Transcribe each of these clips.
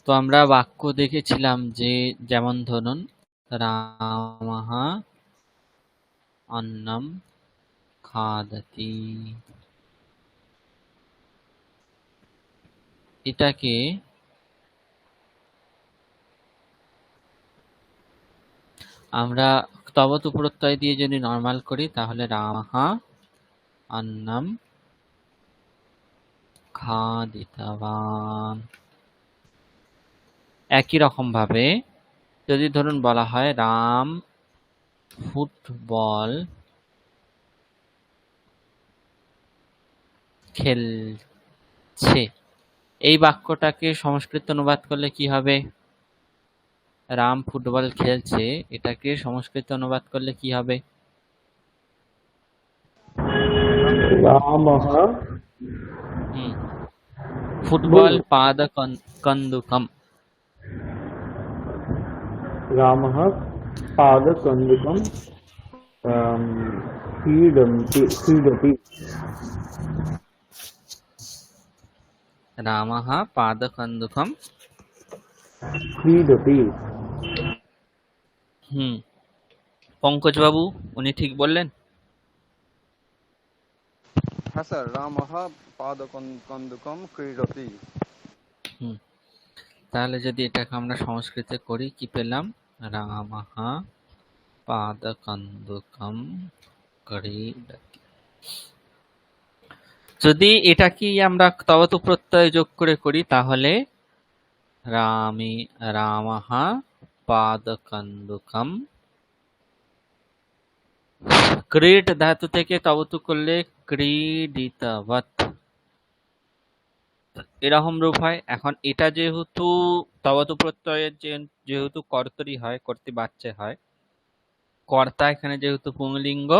তো আমরা বাক্য দেখেছিলাম যে যেমন ধরুন রামः अन्नं খাদতি, এটাকে আমরা তবতু প্রত্যয় দিয়ে যদি নরমাল করি তাহলে রামः अन्नं খাদিতবান। একই রকম ভাবে যদি ধরুন বলা হয় রাম ফুটবল খেলছে, এই বাক্যটাকে সংস্কৃত অনুবাদ করলে কি হবে? রাম ফুটবল খেলছে, এটাকে সংস্কৃত অনুবাদ করলে কি হবে? रामः फुटबॉल पाद कंदुकम। रामः पादकन्दुकं क्रीडति। रामः पादकन्दुकं क्रीडति। पंकज बाबू उन्हें ठीक बोलें? हाँ सर, रामः पादकन्दुकं क्रीडति। তাহলে যদি এটাকে আমরা সংস্কৃতে করি কি পেলাম? রামः পাদকন্দুকম ক্রীডতি। যদি এটাকে আমরা তবতু প্রত্যয় যোগ করে করি তাহলে রামः পাদকন্দুকম, ক্রীড ধাতু থেকে তবতু করলে ক্রীডিতবৎ, এরকম রূপ হয়। এখন এটা যেহেতু তবতু প্রত্যয়ের যেহেতু কর্তরি হয়, কর্তৃবাচ্যে হয়, কর্তা এখানে যেহেতু পুংলিঙ্গ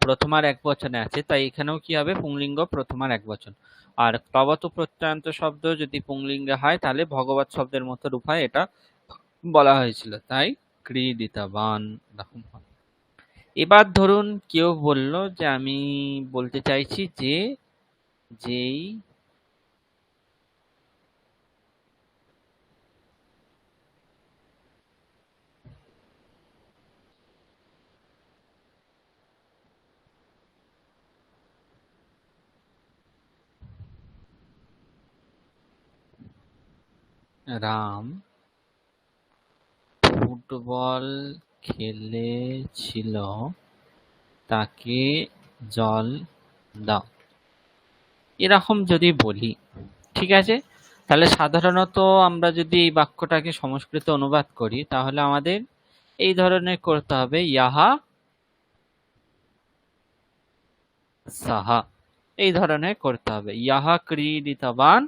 প্রথমার এক বচনে আছে, তাই এখানেও কি হবে? পুংলিঙ্গ প্রথমার এক বচন। আর তবতু প্রত্যয়ান্ত শব্দ যদি পুংলিঙ্গে হয় তাহলে ভগবৎ শব্দের মতো রূপ হয়, এটা বলা হয়েছিল, তাই ক্রীডিতবান এরকম হয়। এবার ধরুন কেউ বলল যে আমি বলতে চাইছি যে যেই রাম ফুটবল খেলেছিল তাকে জল দাও, এরকম যদি বলি, ঠিক আছে? তাহলে সাধারণত আমরা যদি এই বাক্যটাকে সংস্কৃত অনুবাদ করি তাহলে আমাদের এই ধরনের করতে হবে, ইয়াহা সাহা, এই ধরনের করতে হবে। ইয়াহা ক্রীডিতবান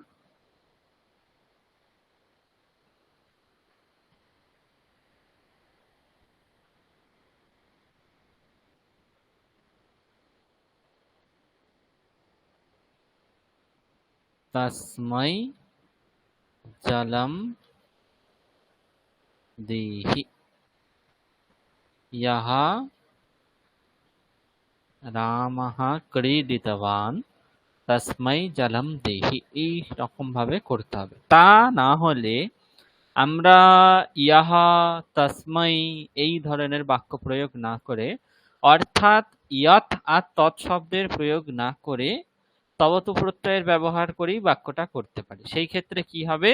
তস্मै জলম দেহি, ইয়াহা রামः ক্রীডিতবান তস্मै জলম দেহি, এই রকম ভাবে করতে হবে। তা না হলে আমরা ইয়াহা তস্मै এই ধরনের বাক্য প্রয়োগ না করে, অর্থাৎ ইয়ৎ আর তৎ শব্দের প্রয়োগ না করে তবতু প্রত্যয়ের ব্যবহার করেই বাক্যটা করতে পারি। সেই ক্ষেত্রে কি হবে?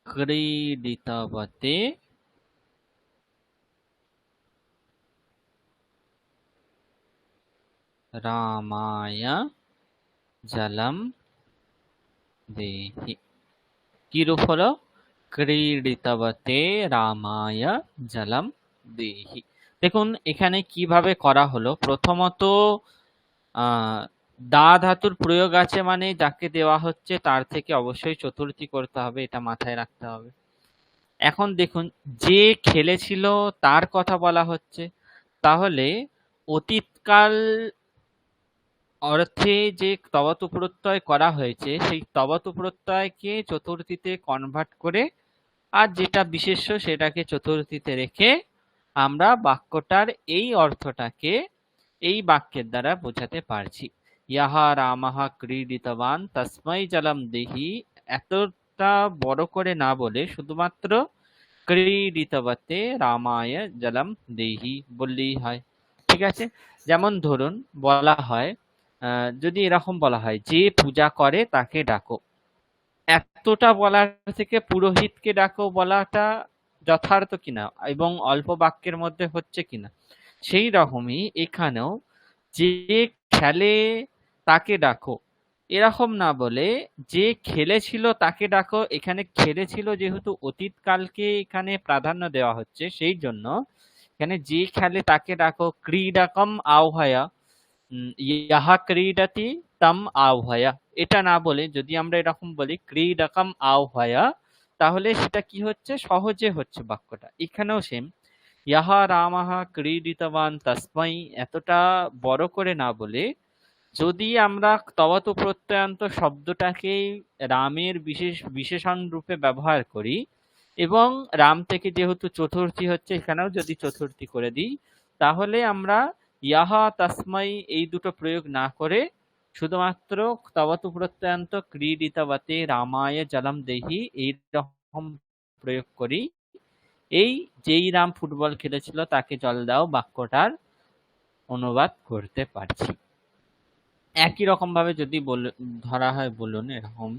ক্রীডিতবতে রামায় জলম দেহি, কি রূপ হলো? ক্রীডিতবতে রামায় জলম দেহি। দেখুন এখানে কিভাবে করা হলো। প্রথমত দা ধাতুর প্রয়োগ আছে, মানে যাকে দেওয়া হচ্ছে তার থেকে অবশ্যই চতুর্থী করতে হবে, এটা মাথায় রাখতে হবে। এখন দেখুন যে খেলেছিল তার কথা বলা হচ্ছে, তাহলে অতীতকাল অর্থে যে তবতু প্রত্যয় করা হয়েছে সেই তবতু প্রত্যয়কে চতুর্থীতে কনভার্ট করে আর যেটা বিশেষ্য সেটাকে চতুর্থীতে রেখে আমরা বাক্যটার এই অর্থটাকে এই বাক্যের দ্বারা বোঝাতে পারছি। ইয়াহা রামাহ ক্রীডিতবান তস্मै জলম দেহি, এতটা বড় করে না বলে শুধুমাত্র ক্রীডিতবতে রামায় জলম দেহি বললেই হয়। ঠিক আছে, যেমন ধরুন বলা হয়, যদি এরকম বলা হয় যে পূজা করে তাকে ডাকো, এতটা বলার থেকে পুরোহিতকে ডাকো বলাটা যথার্থ কিনা এবং অল্প বাক্যের মধ্যে হচ্ছে কিনা, সেই রকমই এখানেও যে খেলে তাকে ডাকো এরকম না বলে যে খেলেছিল তাকে ডাকো। এখানে খেলেছিল যেহেতু অতীতকালকে এখানে প্রাধান্য দেওয়া হচ্ছে, সেই জন্য এখানে যে খেলে তাকে ডাকো ক্রীডাকম আহ্বায়া, ইয়াহা ক্রীডাতি তম আহ্বায়া, এটা না বলে যদি আমরা এরকম বলি ক্রীডাকম আহ্বায়া, তাহলে সেটা কি হচ্ছে, সহজে হচ্ছে বাক্যটা। এখানেও সেম, ইয়াহা রামাহ ক্রীডিতবান তস্मै, এতটা বড় করে না বলে যদি আমরা তবতু প্রত্যয়ান্ত শব্দটাকে রামের বিশেষণ রূপে ব্যবহার করি এবং রাম থেকে যেহেতু চতুর্থী হচ্ছে এখানেও যদি চতুর্থী করে দিই, তাহলে আমরা ইয়াহা তস্मै এই দুটো প্রয়োগ না করে শুধুমাত্র তবতু প্রত্যয়ান্ত ক্রীডিতবতে রামায় জলম দেহি এইরকম প্রয়োগ করি। এই যেই রাম ফুটবল খেলেছিল তাকে জল দাও বাক্যটার অনুবাদ করতে পারছি। একই রকম ভাবে যদি ধরা হয়, বলুন এরকম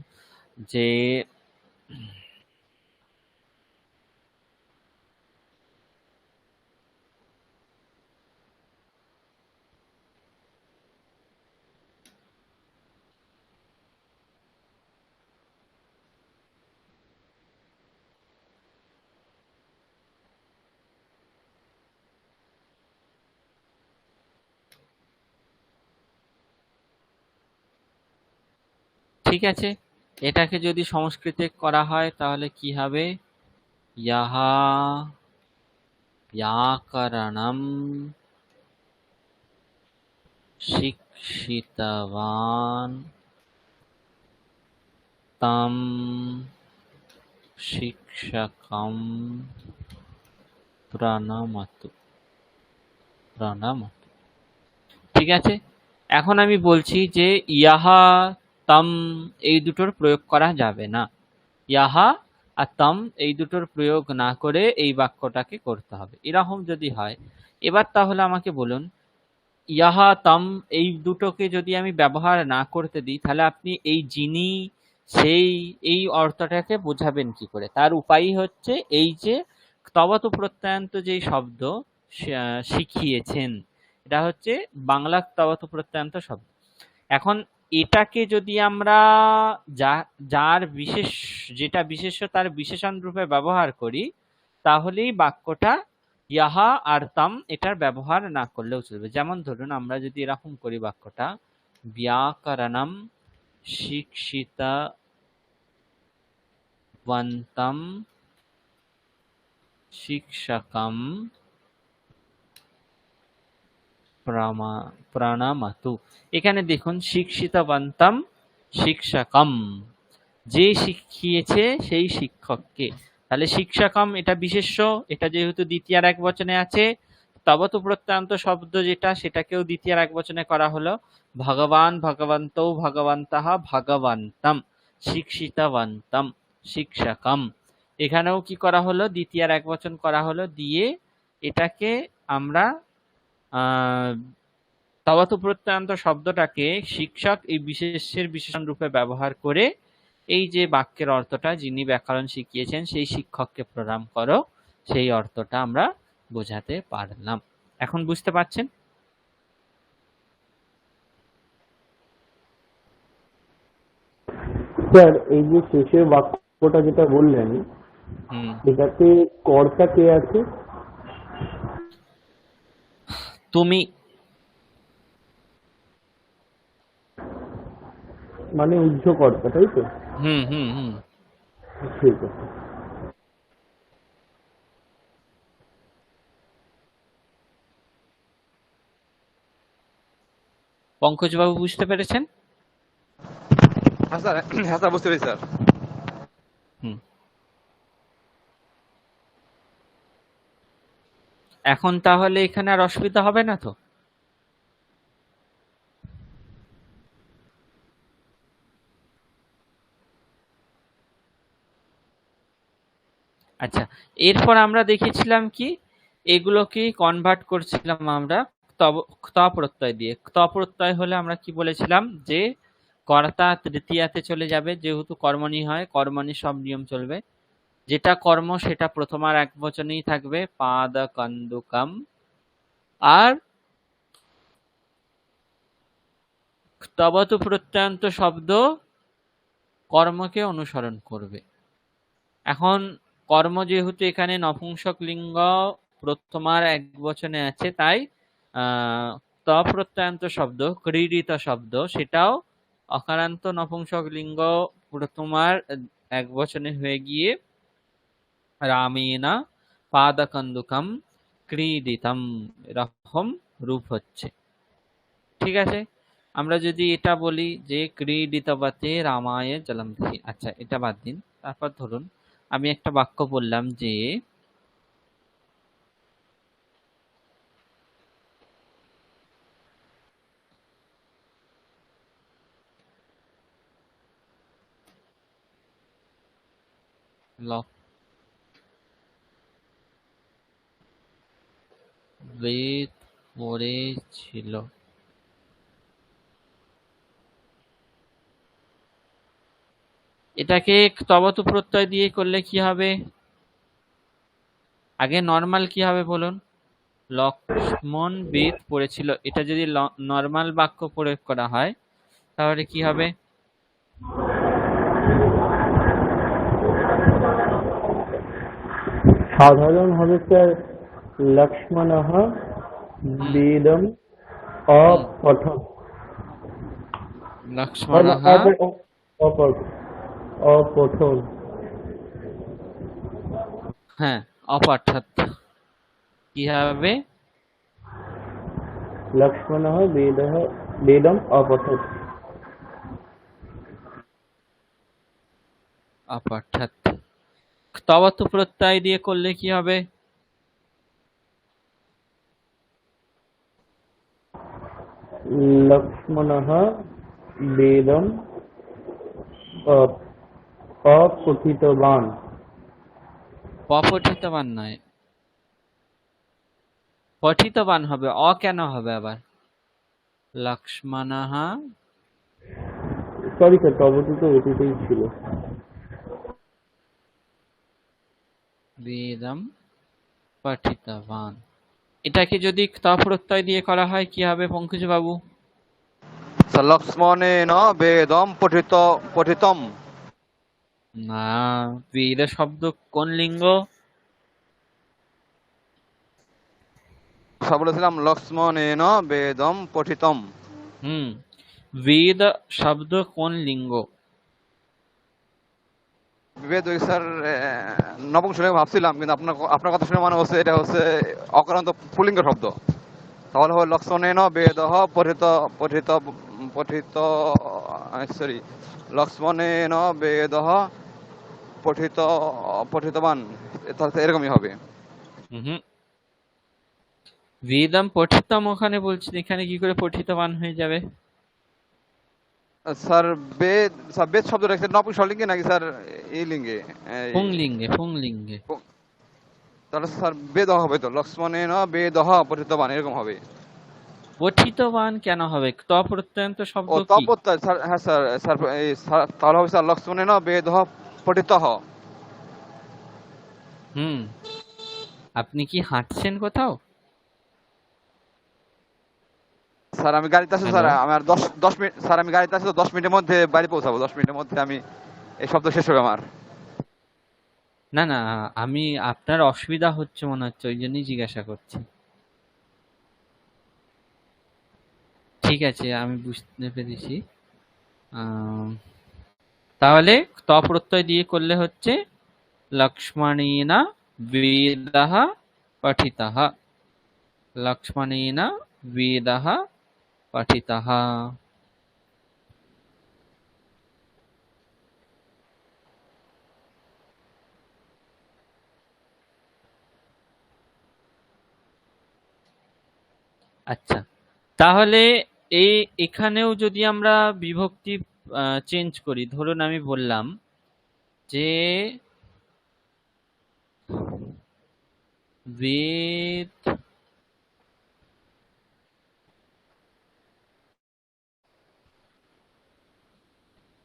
যে ঠিক আছে, এটাকে যদি সংস্কৃতে করা হয় তাহলে কি হবে, ইয়াহা ব্যাকরণম শিক্ষিতবান তম শিক্ষকম প্রণমতু প্রণমতু। ঠিক আছে, এখন আমি বলছি যে ইয়াহা তম এই দুটোর প্রয়োগ করা যাবে না, ইয়াহা আর তম এই দুটোর প্রয়োগ না করে এই বাক্যটাকে করতে হবে। এরকম যদি হয়, এবার তাহলে আমাকে বলুন ইয়াহা তম এই দুটোকে যদি আমি ব্যবহার না করতে দিই, তাহলে আপনি এই যিনি সেই এই অর্থটাকে বোঝাবেন কি করে? তার উপায় হচ্ছে এই যে তবতু প্রত্যয়ান্ত যেই শব্দ শিখিয়েছেন, এটা হচ্ছে বাংলা তবতু প্রত্যয়ান্ত শব্দ। এখন এটাকে যদি আমরা যার বিশেষ যেটা বিশেষ্য তার বিশেষণ রূপে ব্যবহার করি, তাহলেই বাক্যটা ইয়াহা আর তম এটার ব্যবহার না করলেও চলবে। যেমন ধরুন আমরা যদি এরকম করি বাক্যটা, ব্যাকরণম শিক্ষিতবন্তম শিক্ষকম প্রণমতু। এখানে দেখুন শিক্ষিতবন্তম শিক্ষকম, যে শিখিয়েছে সেই শিক্ষককে, তাহলে শিক্ষকম এটা বিশেষ্য, এটা যেহেতু দ্বিতীয়ার এক বচনে আছে, তবতু প্রত্যয়ান্ত শব্দ যেটা সেটাকেও দ্বিতীয়ার এক বচনে করা হলো, ভগবান ভগবন্তৌ ভগবন্তঃ ভগবন্তম শিক্ষিতবন্তম শিক্ষকম, এখানেও কি করা হলো, দ্বিতীয়ার এক বচন করা হলো, দিয়ে এটাকে আমরা তবতু প্রত্যয়ান্ত শব্দটাকে শিক্ষক এই বিশেষ্যের বিশেষণ রূপে ব্যবহার করে এই যে বাক্যের অর্থটা যিনি ব্যাকরণ শিখিয়েছেন সেই শিক্ষককে প্রণাম করো, সেই অর্থটা আমরা বোঝাতে পারলাম। এখন বুঝতে পারছেন? স্যার এই যে শেষের বাক্যটা যেটা বললেন, এটাতে কর্তা কে আছে? তুমি। মানে উহ্যকর্তা, তাই তো? হুম হুম হুম ঠিক আছে। পঙ্কজবাবু বুঝতে পেরেছেন? হ্যাঁ স্যার বুঝতে পেরেছি স্যার। হুম, এখন তাহলে এখানে আর অসুবিধা হবে না তো? আচ্ছা, এরপর আমরা দেখেছিলাম কি এগুলোকে কনভার্ট করছিলাম আমরা ত প্রত্যয় দিয়ে। ত প্রত্যয় হলে আমরা কি বলেছিলাম যে কর্তা তৃতীয়াতে চলে যাবে, যেহেতু কর্মণি হয় কর্মণি সব নিয়ম চলবে। যেটা কর্ম সেটা প্রথমার একবচনেই থাকবে, পাদ কন্দুকম। আর তবতু প্রত্যয়ান্ত শব্দ কর্মকে অনুসরণ করবে। এখন কর্ম যেহেতু এখানে নপুংসক লিঙ্গ প্রথমার একবচনে আছে, তাই ত প্রত্যয়ান্ত শব্দ ক্রীড়িত শব্দ সেটাও অকারান্ত নপুংসক লিঙ্গ প্রথমার একবচনে হয়ে গিয়ে রামেনা পাদকন্দুকম ক্রীডিতম এরকম রূপ হচ্ছে। ঠিক আছে, আমরা যদি এটা বলি যে ক্রীডিতবতে রামায় জলম দিহি, আচ্ছা এটা বাদ দিন। তারপর ধরুন আমি একটা বাক্য বললাম যে বেদ পড়েছিল। এটাকে তবতু প্রত্যয় দিয়ে করলে কি হবে? আগে নরমাল কি হবে বলুন? লক্ষ্মণ বেদ পড়েছিল, এটা যদি নরমাল বাক্য প্রয়োগ করা হয় তাহলে কি হবে? সাধারণ হবে স্যার লক্ষ্মণঃ বেদম অপঠৎ। লক্ষ্মণঃ অপঠৎ। হ্যাঁ, অপঠৎ কি হবে? লক্ষ্মণঃ বেদম অপঠৎ। অপঠৎ তবতু প্রত্যয় দিয়ে করলে কি হবে? লক্ষ্মণঃ বেদম অপঠিতবান। অপঠিতবান নয়, পঠিতবান হবে। অ কেন হবে আবার? লক্ষ্মণঃ, সরি স্যার, তবতু তো অতীতেই ছিল। বেদম পঠিতবান, এটাকে যদি ত প্রত্যয় দিয়ে করা হয় কি হবে পঙ্কজ বাবু? লক্ষ্মণেন বেদম পঠিতম। না, বেদ শব্দ কোন লিঙ্গ? বলেছিলাম লক্ষ্মণেন বেদম পঠিতম। বেদ শব্দ কোন লিঙ্গ? বেদ স্যার নপুংসক ভাবছিলাম, কিন্তু আপনার কথা শুনে মনে হচ্ছে এটা হচ্ছে অকারান্ত পুল্লিঙ্গ শব্দ। তাহলে হয় লক্ষ্মণেন বেদঃ পঠিত পঠিত পঠিত সরি লক্ষ্মণেন বেদঃ পঠিত পঠিতবান, তাহলে এরকমই হবে। বেদম পঠিতম ওখানে বলছেন, এখানে কি করে পঠিতবান হয়ে যাবে? স্যার বেদ শব্দ রেখেছে নপুংসক লিঙ্গে নাকি স্যার এই লিঙ্গে? পুংলিঙ্গে, পুংলিঙ্গে। তাহলে স্যার বেদঃ হবে তো, লক্ষ্মণেন বেদঃ পঠিতবান এরকম হবে। পঠিতবান কেন হবে? ত প্রত্যয়ান্ত শব্দ ও কি? তপত্যয় স্যার, হ্যাঁ স্যার স্যার তাহলে হবে স্যার লক্ষ্মণেন বেদঃ পঠিতঃ। আপনি কি হাঁটছেন কোথাও? স্যার আমি গাড়িতে আছি স্যার, হ্যালো, আমার 10 মিনিট স্যার, আমি গাড়িতে আছি তো 10 মিনিটের মধ্যে বাড়ি পৌঁছাবো। 10 মিনিটের মধ্যে আমি এই শব্দ শেষ হবে আমার। না না, আমি আপনার অসুবিধা হচ্ছে মনে হচ্ছে, ওই জন্যই জিজ্ঞাসা করছি। ঠিক আছে, আমি বুঝতে পেরেছি। তাহলে ত প্রত্যয় দিয়ে করলে হচ্ছে লক্ষ্মণেনা বেদঃ পঠিতঃ, লক্ষ্মণেনা বেদঃ পঠিতঃ। আচ্ছা, তাহলে এখানেও যদি আমরা বিভক্তি চেঞ্জ করি, ধরুন আমি বললাম যে বেদ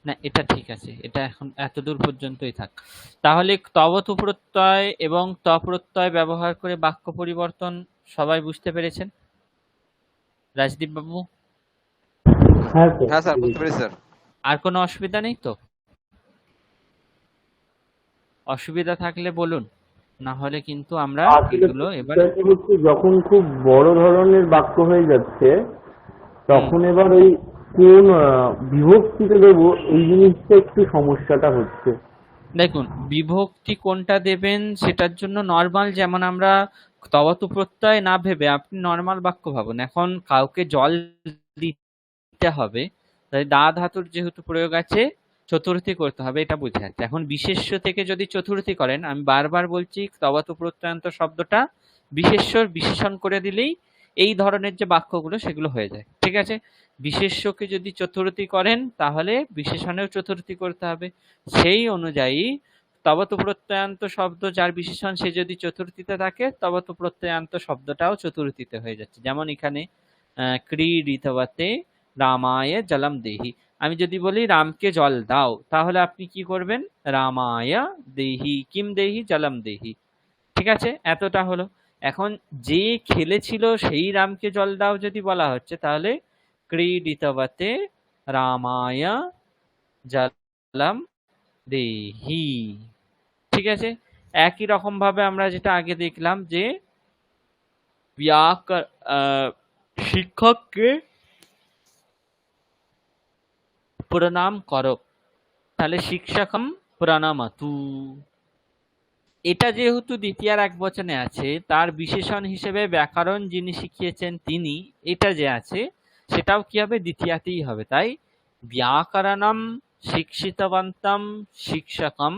না, এটা ঠিক আছে, এটা এখন এতদূর পর্যন্তই থাক। তাহলে তবতু প্রত্যয় এবং ত প্রত্যয় ব্যবহার করে বাক্য পরিবর্তন সবাই বুঝতে পেরেছেন? রাজদীপ বাবু, হ্যাঁ স্যার। হ্যাঁ স্যার, বুঝতে পেরেছি স্যার। আর কোনো অসুবিধা নেই তো? অসুবিধা থাকলে বলুন, না হলে কিন্তু আমরা আসলে এগুলো এবার বিষয়টা হচ্ছে যখন খুব বড় ধরনের বাক্য হয়ে যাচ্ছে তখন এবার ওই কোন বিভক্তিতে দেবো এই জিনিসটা একটু সমস্যাটা হচ্ছে। দেখুন, বিভক্তি কোনটা দেবেন সেটার জন্য নর্মাল, যেমন আমরা তবতু প্রত্যয় না ভেবে আপনি নর্মাল বাক্য ভাবুন। এখন কাউকে জল দিতে হবে, তাই দা ধাতুর যেহেতু প্রয়োগ আছে চতুর্থী করতে হবে, এটা বুঝে যাচ্ছে। এখন বিশেষ্য থেকে যদি চতুর্থী করেন, আমি বারবার বলছি তবতু প্রত্যয়ান্ত শব্দটা বিশেষ্যর বিশেষণ করে দিলেই এই ধরনের যে বাক্যগুলো সেগুলো হয়ে যায়, ঠিক আছে? বিশেষ্যকে যদি চতুর্থী করেন তাহলে বিশেষণেও চতুর্থী করতে হবে। সেই অনুযায়ী তবতু প্রত্যয়ান্ত শব্দ যার বিশেষণ সে যদি চতুর্থীতে থাকে, তবতু প্রত্যয়ান্ত শব্দটাও চতুর্থীতে হয়ে যাচ্ছে। যেমন এখানে ক্রীড়িতবতে রামায় জলম দেহি, আমি যদি বলি রামকে জল দাও, তাহলে আপনি কি করবেন? রামায় দেহি কিম দেহি জলম দেহি, ঠিক আছে? এতটা হলো। এখন যে খেলেছিল সেই রামকে জল দাও যদি বলা হচ্ছে, তাহলে ক্রীডিতবতে রামায় জলম দেহি, ঠিক আছে? একই রকম ভাবে আমরা যেটা আগে দেখলাম যে শিক্ষককে প্রণাম করো, তাহলে শিক্ষকম প্রণামাতু। এটা যেহেতু দ্বিতীয়ার এক বচনে আছে, তার বিশেষণ হিসেবে ব্যাকরণ যিনি শিখিয়েছেন তিনি, এটা যে আছে সেটাও কি হবে? দ্বিতীয়াতেই হবে। তাই ব্যাকরণম শিক্ষিতবন্তম শিক্ষকম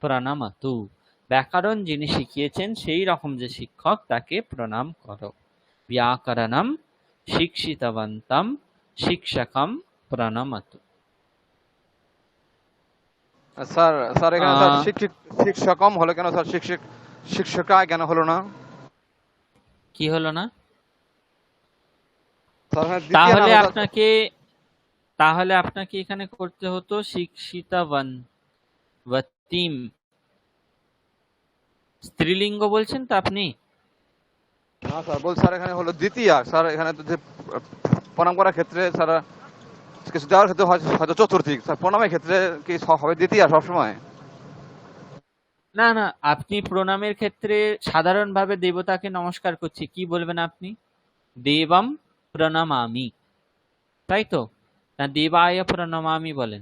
প্রণামাতু, ব্যাকরণ যিনি শিখিয়েছেন সেই রকম যে শিক্ষক তাকে প্রণাম করো। ব্যাকরণম শিক্ষিতবন্তম শিক্ষকম প্রণামাতু। স্যার স্যার এখানে স্যার শিক্ষকম হলো কেন স্যার? শিক্ষিকা কেন হলো না কি হলো না? স্যার? এখানে দ্বিতীয় না তাহলে আপনাকে এখানে করতে হতো শিক্ষিতবন্তিম। স্ত্রীলিঙ্গ বলছেন তো আপনি? না স্যার, বল স্যার এখানে হলো দ্বিতীয়া স্যার। এখানে তো যে প্রণাম করার ক্ষেত্রে স্যার কিছু দেওয়ার ক্ষেত্রে হয়তো চতুর্থী স্যার, প্রণামের ক্ষেত্রে কি হবে দ্বিতীয়া সবসময়? না না, আপনি প্রণামের ক্ষেত্রে সাধারণভাবে দেবতাকে নমস্কার করছি, কি বলবেন আপনি? দেবম প্রণমামি, তাই তো? না দেবায় প্রণমামি বলেন?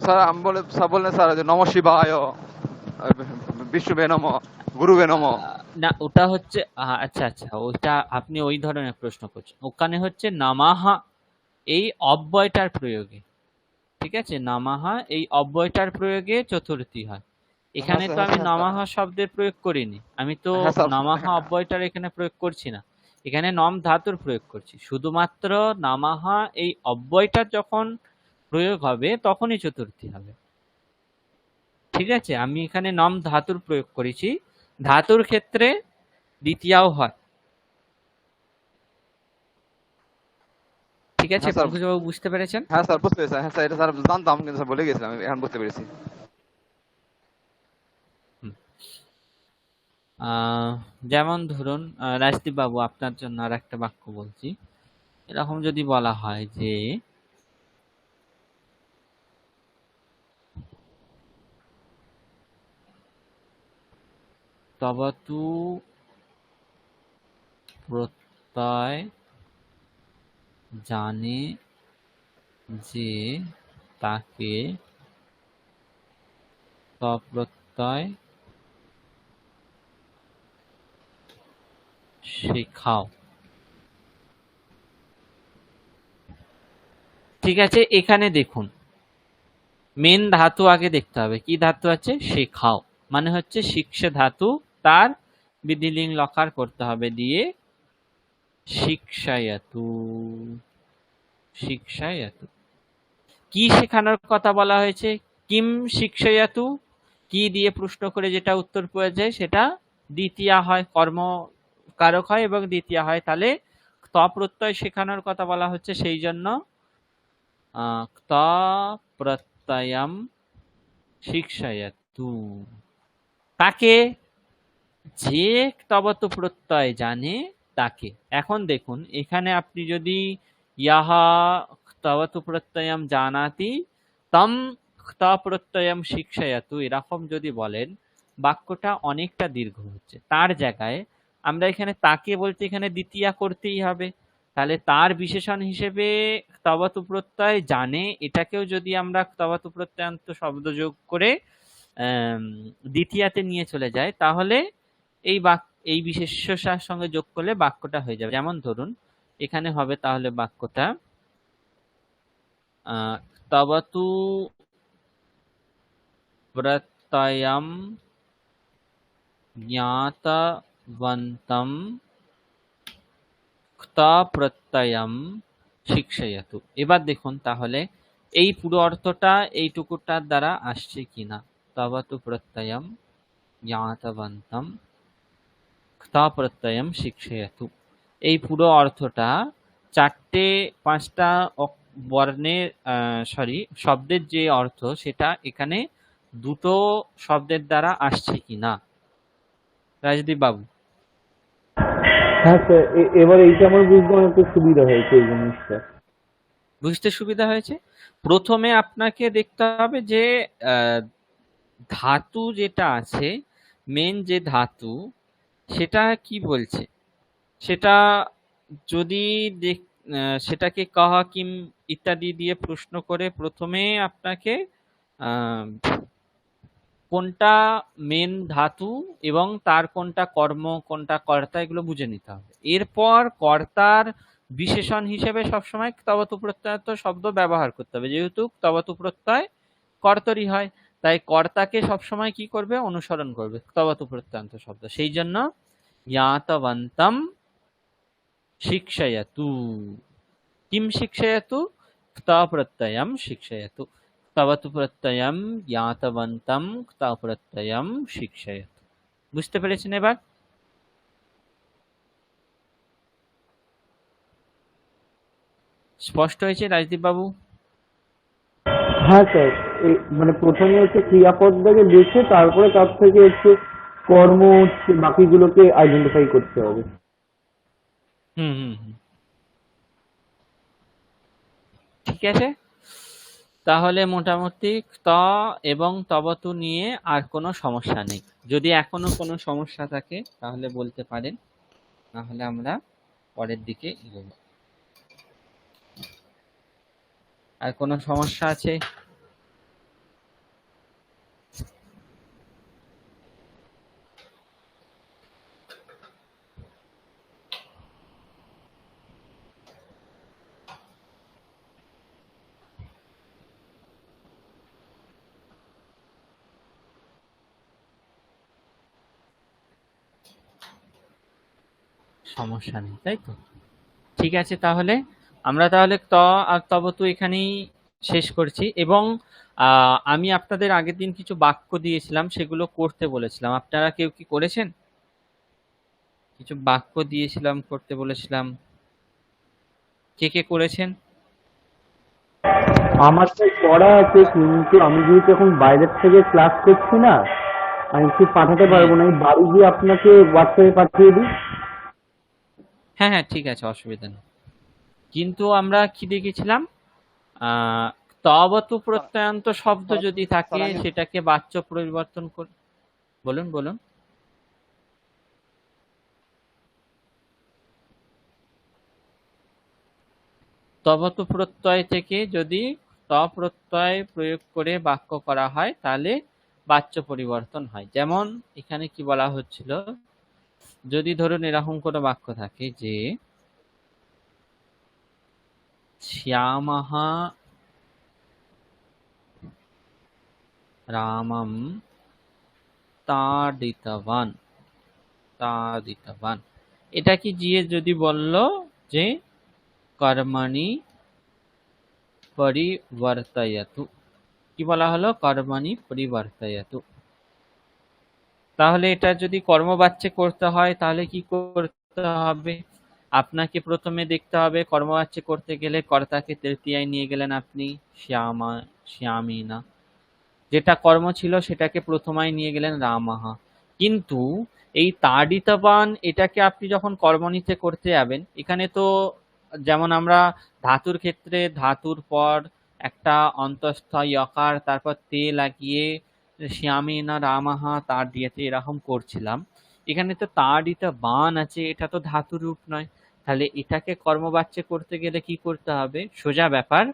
স্যার আমি বললেন স্যার যে নম শিবায়, বিষ্ণুবে নম, গুরুবে নম। না, ওটা হচ্ছে আচ্ছা আচ্ছা, ওটা আপনি ওই ধরনের প্রশ্ন করছেন। ওখানে হচ্ছে নামাহা এই অব্যয়টার প্রয়োগে, ঠিক আছে? নামাহা এই অব্যয়টার প্রয়োগে চতুর্থী হয়। এখানে তো আমি নামাহা শব্দের প্রয়োগ করিনি, আমি তো হ্যাঁ স্যার। নামাহা অব্যয়টার এখানে প্রয়োগ করছি না, এখানে নম ধাতুর প্রয়োগ করছি। শুধুমাত্র নামাহা এই অব্যয়টার যখন প্রয়োগ হবে তখনই চতুর্থী হবে, ঠিক আছে? আমি এখানে নম ধাতুর প্রয়োগ করেছি, ধাতুর ক্ষেত্রে দ্বিতীয়াও হয়, ঠিক আছে? হ্যাঁ স্যার। পঙ্কজবাবু বুঝতে পেরেছেন? হ্যাঁ স্যার, বুঝতে পেরেছি। হ্যাঁ স্যার, এটা স্যার জানতাম কিন্তু স্যার ভুলে গেছিলাম, এখন বুঝতে পেরেছি। যেমন ধরুন, রাজদীপ বাবু আপনার জন্য আর একটা বাক্য বলছি। এরকম যদি বলা হয় যে তবতু প্রত্যয় জানে যে তাকে তপ্রত্যয় শেখাও, ঠিক আছে? এখানে দেখুন, মেন ধাতু আগে দেখতে হবে, কি ধাতু আছে? শেখাও, মানে হচ্ছে শিক্ষা ধাতু, তার বিধিলিঙ্গ লকার করতে হবে, দিয়ে শিক্ষায়াতু। শিক্ষায়াতু কি শেখানোর কথা বলা হয়েছে? কিম শিক্ষায়াতু, কি দিয়ে প্রশ্ন করে যেটা উত্তর পাওয়া যায় সেটা দ্বিতীয়া হয়, কর্ম কারক হয় এবং দ্বিতীয়া হয়, তাহলে ক্ত প্রত্যয় শেখানোর কথা বলা হচ্ছে, সেই জন্য ক্ত প্রত্যয়ম শিক্ষায়তু। তাকে, যে ক্তবতু প্রত্যয় জানে তাকে। এখন দেখুন এখানে আপনি যদি ইয়াহা ক্তবতু প্রত্যয়ম জানাতি তম ক্ত প্রত্যয়ম শিক্ষায়তু এরকম যদি বলেন, বাক্যটা অনেকটা দীর্ঘ হচ্ছে। তার জায়গায় আমরা এখানে তাকে বলতে এখানে দ্বিতীয়া করতেই হবে, তাহলে তার বিশেষণ হিসেবে ক্তবতু প্রত্যয় জানে, এটাকেও যদি আমরা ক্তবতু প্রত্যয়ান্ত শব্দ যোগ করে দ্বিতীয়াতে নিয়ে চলে যাই, তাহলে এই বিশেষ্যটার সঙ্গে যোগ করলে বাক্যটা হয়ে যাবে। যেমন ধরুন এখানে হবে তাহলে বাক্যটা তবতু প্রত্যয়ম জ্ঞাতবন্তম ক্ত প্রত্যয়ম শিক্ষায়তু। এবার দেখুন তাহলে এই পুরো অর্থটা এইটুকুটার দ্বারা আসছে কিনা। তবতু প্রত্যয়ম জ্ঞাতবন্তম ক্ত প্রত্যয়ম শিক্ষায়তু, এই পুরো অর্থটা চারটে পাঁচটা বর্ণের শব্দের যে অর্থ সেটা এখানে দুটো শব্দের দ্বারা আসছে কিনা। রাজদীপ বাবু, হ্যাঁ স্যার, এবার এইটা আমার বুঝতে অনেকটা সুবিধা হয়েছে এই জিনিসটা। বুঝতে সুবিধা হয়েছে। প্রথমে আপনাকে দেখতে হবে যে ধাতু যেটা আছে, মেন যে ধাতু সেটা কি বলছে, সেটা যদি সেটাকে কাহা কিম ইত্যাদি দিয়ে প্রশ্ন করে প্রথমে আপনাকে কোনটা মেন ধাতু এবং তার কোনটা কর্ম কোনটা কর্তা এগুলো বুঝে নিতে হবে। এরপর কর্তার বিশেষণ হিসেবে সবসময় ক্তবতু প্রত্যয়ান্ত শব্দ ব্যবহার করতে হবে, যেহেতু ক্তবতু প্রত্যয় কর্তরি হয়, তাই কর্তাকে সবসময় কি করবে, অনুসরণ করবে ক্তবতু প্রত্যয়ান্ত শব্দ। সেই জন্য জ্ঞাতবন্তম শিক্ষয়তু। কিম শিক্ষয়তু? ক্ত প্রত্যয়ম শিক্ষয়তু। ক্তবতু প্রত্যয়ম জ্ঞাতবন্তম ক্ত প্রত্যয়ম শিক্ষয়তু। বুঝতে পেরেছেন এবার? স্পষ্ট হয়েছে রাজদীপ বাবু? হ্যাঁ স্যার, মানে প্রথমে হচ্ছে ক্রিয়াপদটাকে দেখে তারপরে তার থেকে হচ্ছে কর্ম হচ্ছে বাকিগুলোকে আইডেন্টিফাই করতে হবে। হুম হুম হুম, ঠিক আছে। তাহলে মোটামুটি ত এবং তবতু নিয়ে আর কোনো সমস্যা নেই। যদি এখনো কোনো সমস্যা থাকে তাহলে বলতে পারেন, নাহলে আমরা পরের দিকে এগোবো। আর কোনো সমস্যা আছে? সমস্যা নেই, তাই তো? ঠিক আছে, তাহলে আমরা তাহলে ত আর তবতু এখানেই শেষ করছি। এবং আমি আপনাদের আগের দিন কিছু বাক্য দিয়েছিলাম, সেগুলো করতে বলেছিলাম। আপনারা কেউ কি করেছেন? কিছু বাক্য দিয়েছিলাম, করতে বলেছিলাম, কে কে করেছেন? আমার তো পড়া আছে, কিন্তু আমি যেহেতু এখন বাইরের থেকে ক্লাস করছি না, আমি ঠিক পাঠাতে হুম, পারবো না। আমি বাড়ি গিয়ে আপনাকে হোয়াটসঅ্যাপে পাঠিয়ে দিই। হ্যাঁ হ্যাঁ, ঠিক আছে, অসুবিধা নেই। কিন্তু আমরা কি দেখেছিলাম, আহ তবতু স্যার প্রত্যয়ান্ত শব্দ স্যার যদি স্যার থাকে আমি সেটাকে বাচ্য পরিবর্তন করে। বলুন বলুন। তবতু প্রত্যয় থেকে যদি ত প্রত্যয় প্রয়োগ করে বাক্য করা হয় তাহলে বাচ্য পরিবর্তন হয়। যেমন এখানে কি বলা হচ্ছিল, যদি ধরুন এরকম কোনো বাক্য থাকে যে শ্যামঃ রামম তাড়িতবান, তাড়িতবান, এটা কি জিয়ে যদি বলল যে কর্মণি পরিবর্তয়তু, কি বলা হলো, কর্মণি পরিবর্তয়তু। তাহলে এটা যদি কর্মবাচ্যে করতে হয় তাহলে কি করতে হবে? আপনাকে প্রথমে দেখতে হবে কর্মবাচ্যে করতে গেলে কর্তাকে তৃতীয়ায় নিয়ে গেলেন আপনি, শ্যামা, শ্যামিনা। যেটা কর্ম ছিল সেটাকে প্রথমায় নিয়ে গেলেন রামাহা। কিন্তু এই তাড়িতবান এটাকে আপনি যখন কর্মনীতে করতে যাবেন, এখানে তো যেমন আমরা ধাতুর ক্ষেত্রে ধাতুর পর একটা অন্তঃস্থ ইকার তারপর তে লাগিয়ে শ্যামেনা রামাহা তার দিয়েতে এরকম করছিলাম। এখানে তো তাড়িতবান আছে, এটা তো ধাতুর রূপ নয়। তাহলে এটাকে কর্মবাচ্যে করতে গেলে কি করতে হবে? সোজা ব্যাপার,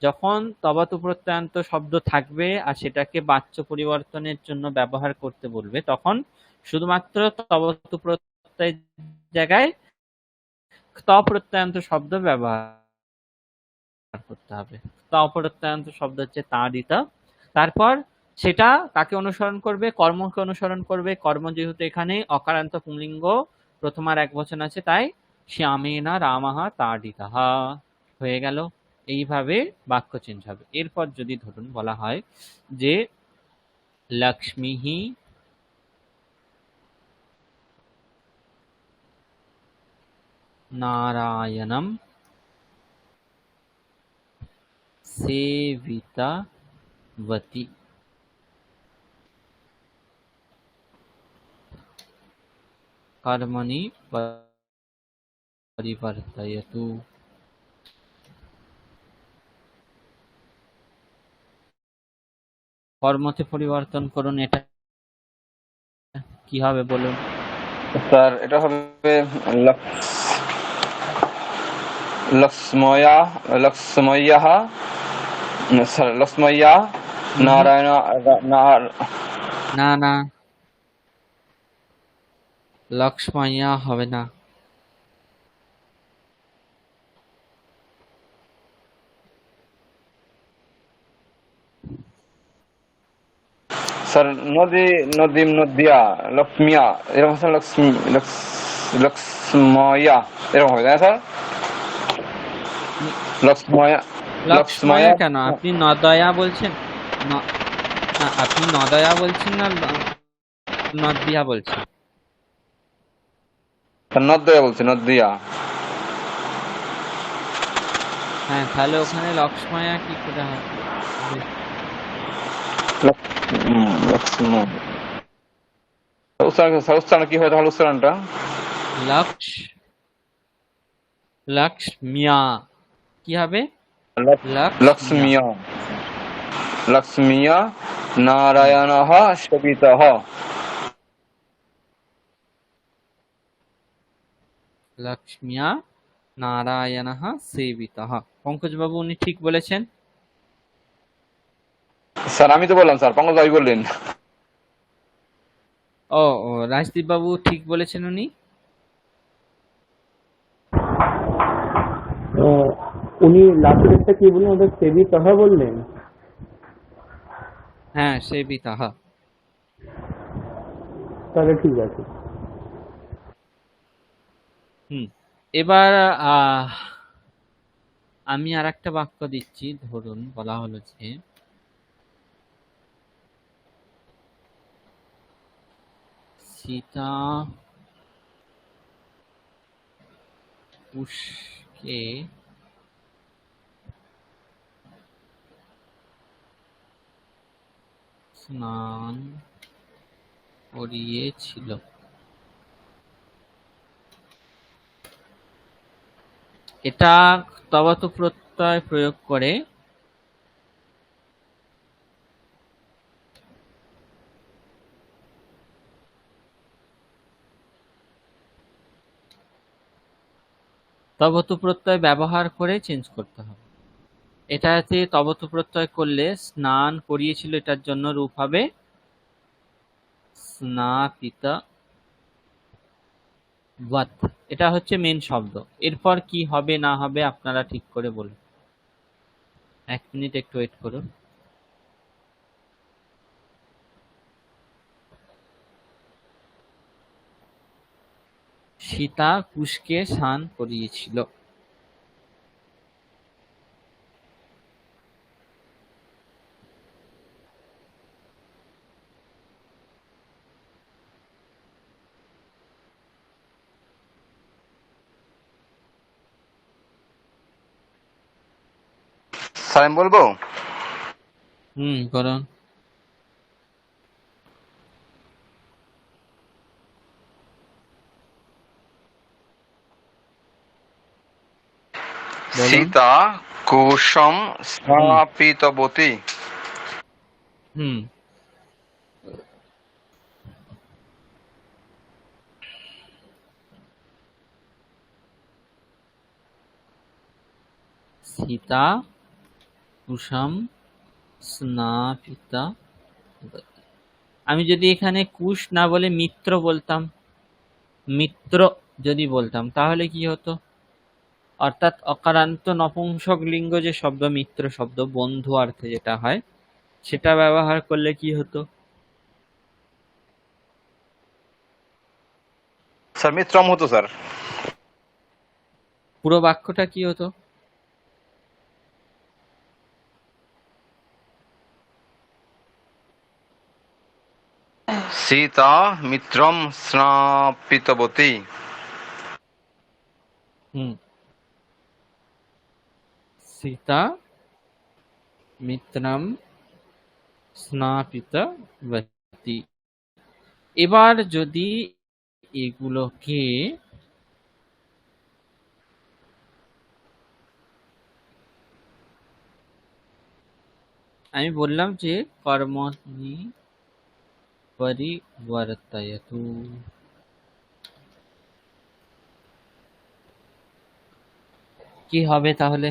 যখন তবাতু প্রত্যয়ান্ত শব্দ থাকবে আর সেটাকে বাচ্য পরিবর্তনের জন্য ব্যবহার করতে বলবে, তখন শুধুমাত্র তবাতু প্রত্যয়ের জায়গায় ত প্রত্যয়ান্ত শব্দ ব্যবহার করতে হবে। ত প্রত্যয়ান্ত শব্দ হচ্ছে তাড়িতা। তারপর সেটা কাকে অনুসরণ করবে? কর্মকে অনুসরণ করবে। কর্ম যেহেতু এখানে অকারান্ত পুংলিঙ্গ, প্রথম আর একবচন আছে, তাই শ্যামেনা রামাহা তাড়িতাহা হয়ে গেল। এইভাবে বাক্য চেঞ্জ হবে। এরপর যদি ধরুন বলা হয় যে লক্ষ্মীহি নারায়ণম সেবিতবতী, কর্মণি পরিবর্তয়তু। কর্মতে পরিবর্তন করুন, এটা কি হবে বলুন? স্যার এটা হবে লক্ষ্ময়া, লক্ষ্ময়া, স্যার লক্ষ্ময়া নারায়ণ, না না, লক্ষ্ময়া হবে না। স্যার নদী, নদীম, নদিয়া, লক্ষ্মিয়া, এরকম স্যার লক্ষ্ময়া এরকম হবে, তাই না স্যার? লক্ষ্ময়া, লক্ষ্ময়া লক্ষ্ময়া, কেন? আপনি নদয়া বলছেন? না, আপনি নদয়া বলছেন না নদিয়া বলছেন? নদিয়া বলছি, নদিয়া। হ্যাঁ, তাহলে ওখানে লক্ষ্ময়া কি করে হবে? উচ্চারণ কি হয় তাহলে উচ্চারণটা? লক্ষ লক্ষ্মিয়া কি হবে? লক্ষ্মিয়া। লক্ষ্মীয়, লক্ষ্মীয় হুম, নারায়ণঃ সেবিতঃ। লক্ষ্মিয়া নারায়ণঃ সেবিতঃ। পঙ্কজবাবু উনি ঠিক বলেছেন। স্যার আমি তো বললাম স্যার, পঙ্কজ ভাই বললেন। ও ও, রাজদীপ বাবু ঠিক বলেছেন উনি। আহ, উনি লাস্টের একটা কি বললেন, ওদের সেবি তাহা বললেন। হ্যাঁ, সেবিতঃ। তাহলে ঠিক আছে। হুম, এবার আহ আমি আর একটা বাক্য দিচ্ছি। ধরুন বলা হলো যে সীতা পুষ্কে স্নান করিয়েছিল। এটা তবাতু প্রত্যয় প্রয়োগ করে তবতু প্রত্যয় ব্যবহার করে চেঞ্জ করতে হবে। এটাতে তবতু প্রত্যয় করলে স্নান করিয়েছিল, এটার জন্য রূপ হবে স্নাপিত বৎ। এটা হচ্ছে মেন শব্দ। এরপর কি হবে না হবে আপনারা ঠিক করে বলুন। 1 মিনিট একটু ওয়েট করুন। সীতা কুশকে স্নান করিয়েছিল। স্যার আমি বলবো করুন। বলুন। সীতা কুসুম স্নাপিতবতী। হুম সীতা কুশম স্নাপিতা। আমি যদি এখানে কুশ না বলে মিত্র বলতাম, মিত্র যদি বলতাম তাহলে কি হতো? অর্থাৎ অকারান্ত নপুংসক লিঙ্গ যে শব্দ মিত্র শব্দ বন্ধু অর্থে যেটা হয় সেটা ব্যবহার করলে কি হতো? স্যার মিত্রম হতো স্যার। পুরো বাক্যটা কি হতো? সীতা মিত্রম স্নাপিতবতী। হুম সীতা মিত্রম স্নাপিতবতী। এবার যদি এগুলোকে আমি বললাম যে কর্মণি পরিবর্তয়তু, কি হবে তাহলে?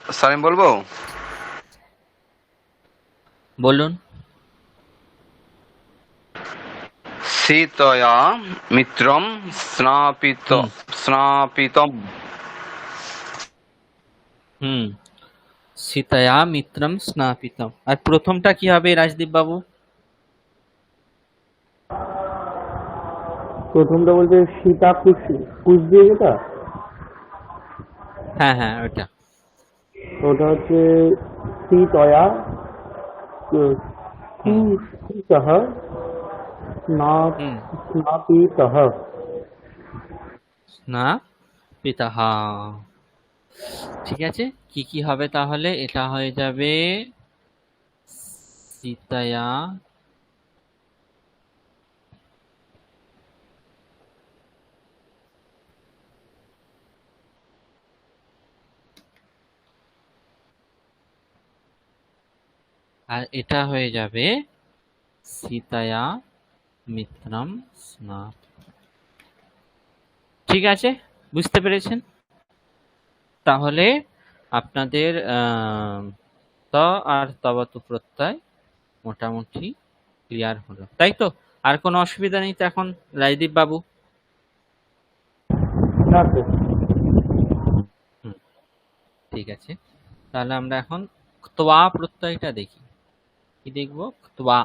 স্যার আমি বলবো বলুন। সীতয়া মিত্রম হুম স্নাপিতম। হুম সীতায়া মিত্রম স্নাপিতম। আর প্রথমটা কি হবে রাজদীপ বাবু? প্রথমটা বলতে সীতা কুশ, কুশ দিয়ে যেটা, হ্যাঁ হ্যাঁ ওটা। ওটা হচ্ছে সীতয়া হুম কুশিতঃ হুম স্নাপিতঃ। স্নাপিতঃ। ঠিক আছে, কি কি হবে তাহলে? এটা হয়ে যাবে সীতায়া আর এটা হয়ে যাবে সীতায়া মিত্রম স্নাপ। ঠিক আছে, বুঝতে পেরেছেন? তাহলে আপনাদের ত আর তবাতু প্রত্যয় মোটামুটি ক্লিয়ার হলো, তাই তো? আর কোনো অসুবিধা নেই তো এখন রাজদীপ বাবু? না স্যার। হুম, ঠিক আছে। তাহলে আমরা এখন ক্তোয়া প্রত্যয়টা দেখি। কি দেখবো? ক্তোয়া।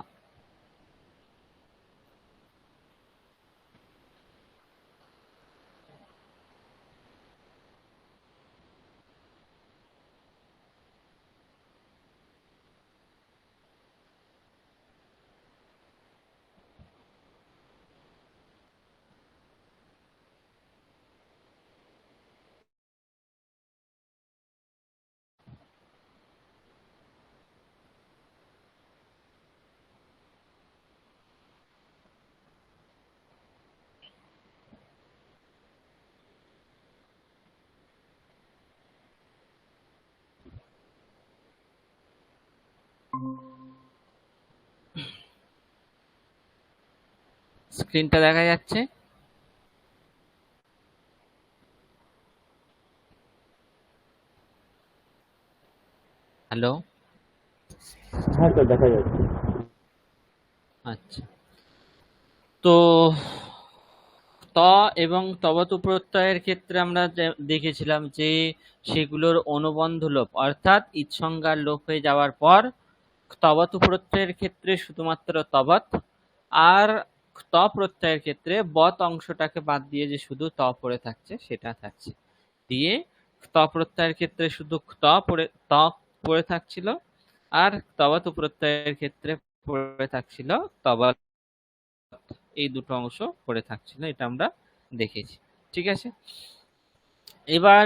স্ক্রিনটা দেখা যাচ্ছে? হ্যালো? হ্যাঁ স্যার, দেখা যাচ্ছে। আচ্ছা, তো ত এবং তবতু প্রত্যয়ের ক্ষেত্রে আমরা দেখেছিলাম যে সেগুলোর অনুবন্ধ লোপ অর্থাৎ ইৎসংজ্ঞার লোপ হয়ে যাওয়ার পর তবতু প্রত্যয়ের ক্ষেত্রে শুধুমাত্র তবৎ, আর ত প্রত্যয়ের ক্ষেত্রে বত অংশটাকে বাদ দিয়ে যে শুধু ত পড়ে থাকছে সেটা থাকছে। দিয়ে ত প্রত্যয়ের ক্ষেত্রে শুধু ত পড়ে থাকছিল, আর তবাতু প্রত্যয়ের ক্ষেত্রে পড়ে থাকছিল তবাত, এই দুটো অংশ পড়ে থাকছিল, এটা আমরা দেখেছি। ঠিক আছে, এবার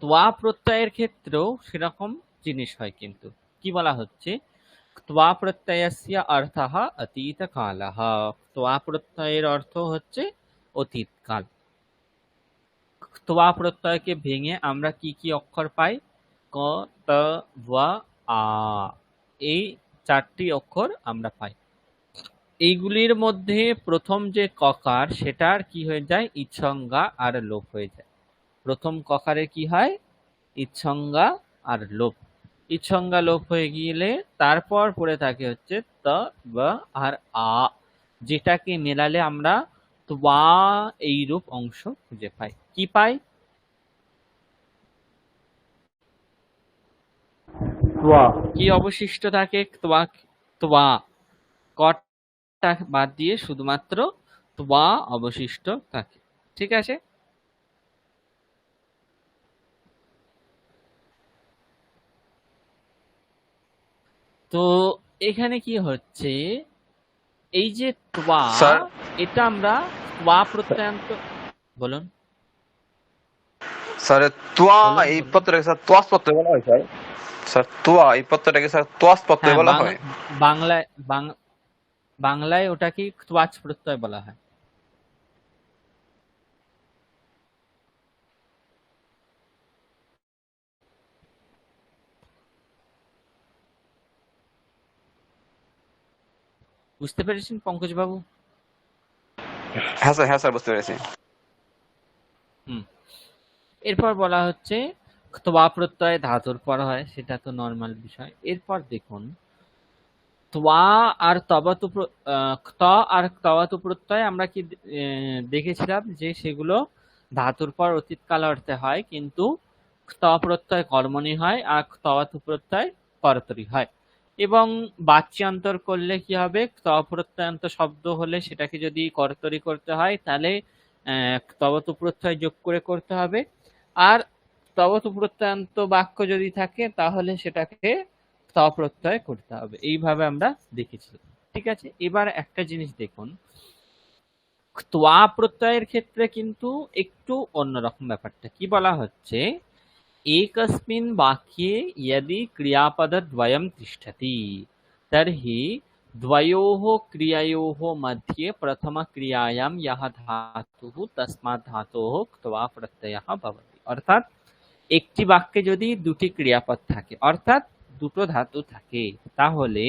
ত্বা প্রত্যয়ের ক্ষেত্রেও সেরকম জিনিস হয়, কিন্তু কি বলা হচ্ছে, ত্বা প্রত্যয়স্য অর্থঃ অতীত কালঃ। ত্বা প্রত্যয়ের অর্থ হচ্ছে অতীতকাল। ত্বা প্রত্যয়কে ভেঙে আমরা কি কি অক্ষর পাই? ক, ত, ওয়া, আ, এই চারটি অক্ষর আমরা পাই। এইগুলির মধ্যে প্রথম যে ককার সেটার কি হয়ে যায়, ইৎসংজ্ঞা আর লোপ হয়ে যায়। প্রথম ককারে কি হয়, ইৎসংজ্ঞা আর লোপ। ইৎসংজ্ঞা লোপ হয়ে গেলে তারপর পড়ে থাকে হচ্ছে ত, ব আর আ, যেটাকে মেলালে আমরা ত্বা এইরূপ অংশ খুঁজে পাই। কি পাই? ত্বা। কি অবশিষ্ট থাকে? ত্বা। ত্বা, কটা বাদ দিয়ে শুধুমাত্র ত্বা অবশিষ্ট থাকে। ঠিক আছে, তো এখানে কি হচ্ছে, এই যে ত্বা, স্যার এটা আমরা ত্বা প্রত্যয়ান্ত, বলুন স্যার তোয়া বলুন এই বলুন। প্রত্যয়টাকে স্যার তোয়াস প্রত্যয় বলা হয় স্যার। স্যার তোয়া এই প্রত্যয়টাকে স্যার তোয়াস প্রত্যয় হ্যাঁ, বলা হয়। বাংলায় বাংলায় ওটাকে ত্বাচ প্রত্যয় বলা হয়। বুঝতে পেরেছেন পঙ্কজ বাবু? হ্যাঁ স্যার বুঝতে পেরেছি। হুম, এরপর বলা হচ্ছে ত্বা প্রত্যয় ধাতুর পর হয়, সেটা তো নর্মাল বিষয়। এরপর দেখুন, ত্বা আর ত আর তবাতু প্রত্যয় আমরা কি দেখেছিলাম যে সেগুলো ধাতুর পর অতীতকাল অর্থে হয়, কিন্তু ত প্রত্যয় কর্মণি হয় আর তবাতু প্রত্যয় কর্তরি হয়। এবং বাচ্যান্তর করলে কি হবে, ত প্রত্যয়ান্ত শব্দ হলে সেটাকে যদি কর্তরি করতে হয় তাহলে তবাতু প্রত্যয় যোগ করে করতে হবে, আর তবাতু প্রত্যয়ান্ত বাক্য যদি থাকে তাহলে সেটাকে ত প্রত্যয় করতে হবে। এইভাবে আমরা দেখেছি। ঠিক আছে, এবার একটা জিনিস দেখুন, ত্বা প্রত্যয়ের ক্ষেত্রে কিন্তু একটু অন্যরকম ব্যাপারটা। কি বলা হচ্ছে, एकस्मिन् वाक्ये यदि क्रियापदद्वयं तिष्ठति तर्हि द्वयोः क्रिययोः मध्ये प्रथमक्रियायां यः धातुः तस्मात् धातोः क्त्वा प्रत्ययः भवति। অর্থাৎ একটি বাক্যে যদি দুটি ক্রিয়াপদ থাকে, অর্থাৎ দুটো ধাতু থাকে, তাহলে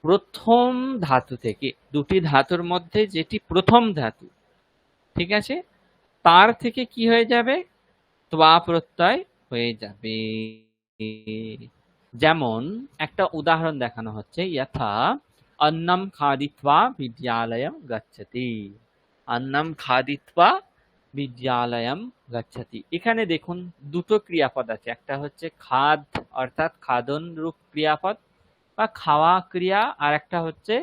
প্রথম ধাতু থেকে, দুটি ধাতুর মধ্যে যেটি প্রথম ধাতু, ঠিক আছে, তার থেকে কি হয়ে যাবে, ত্বা প্রত্যয় হয়ে যাবে। যেমন একটা উদাহরণ দেখানো হচ্ছে, যথা অন্নম খাদিত্বা বিদ্যালয়ম গচ্ছতি। অন্নম খাদিত্বা বিদ্যালয়ম গচ্ছতি, এখানে দেখুন দুটো ক্রিয়াপদ আছে, একটা হচ্ছে খাদ অর্থাৎ খাদন রূপ ক্রিয়াপদ বা খাওয়া ক্রিয়া, আর একটা হচ্ছে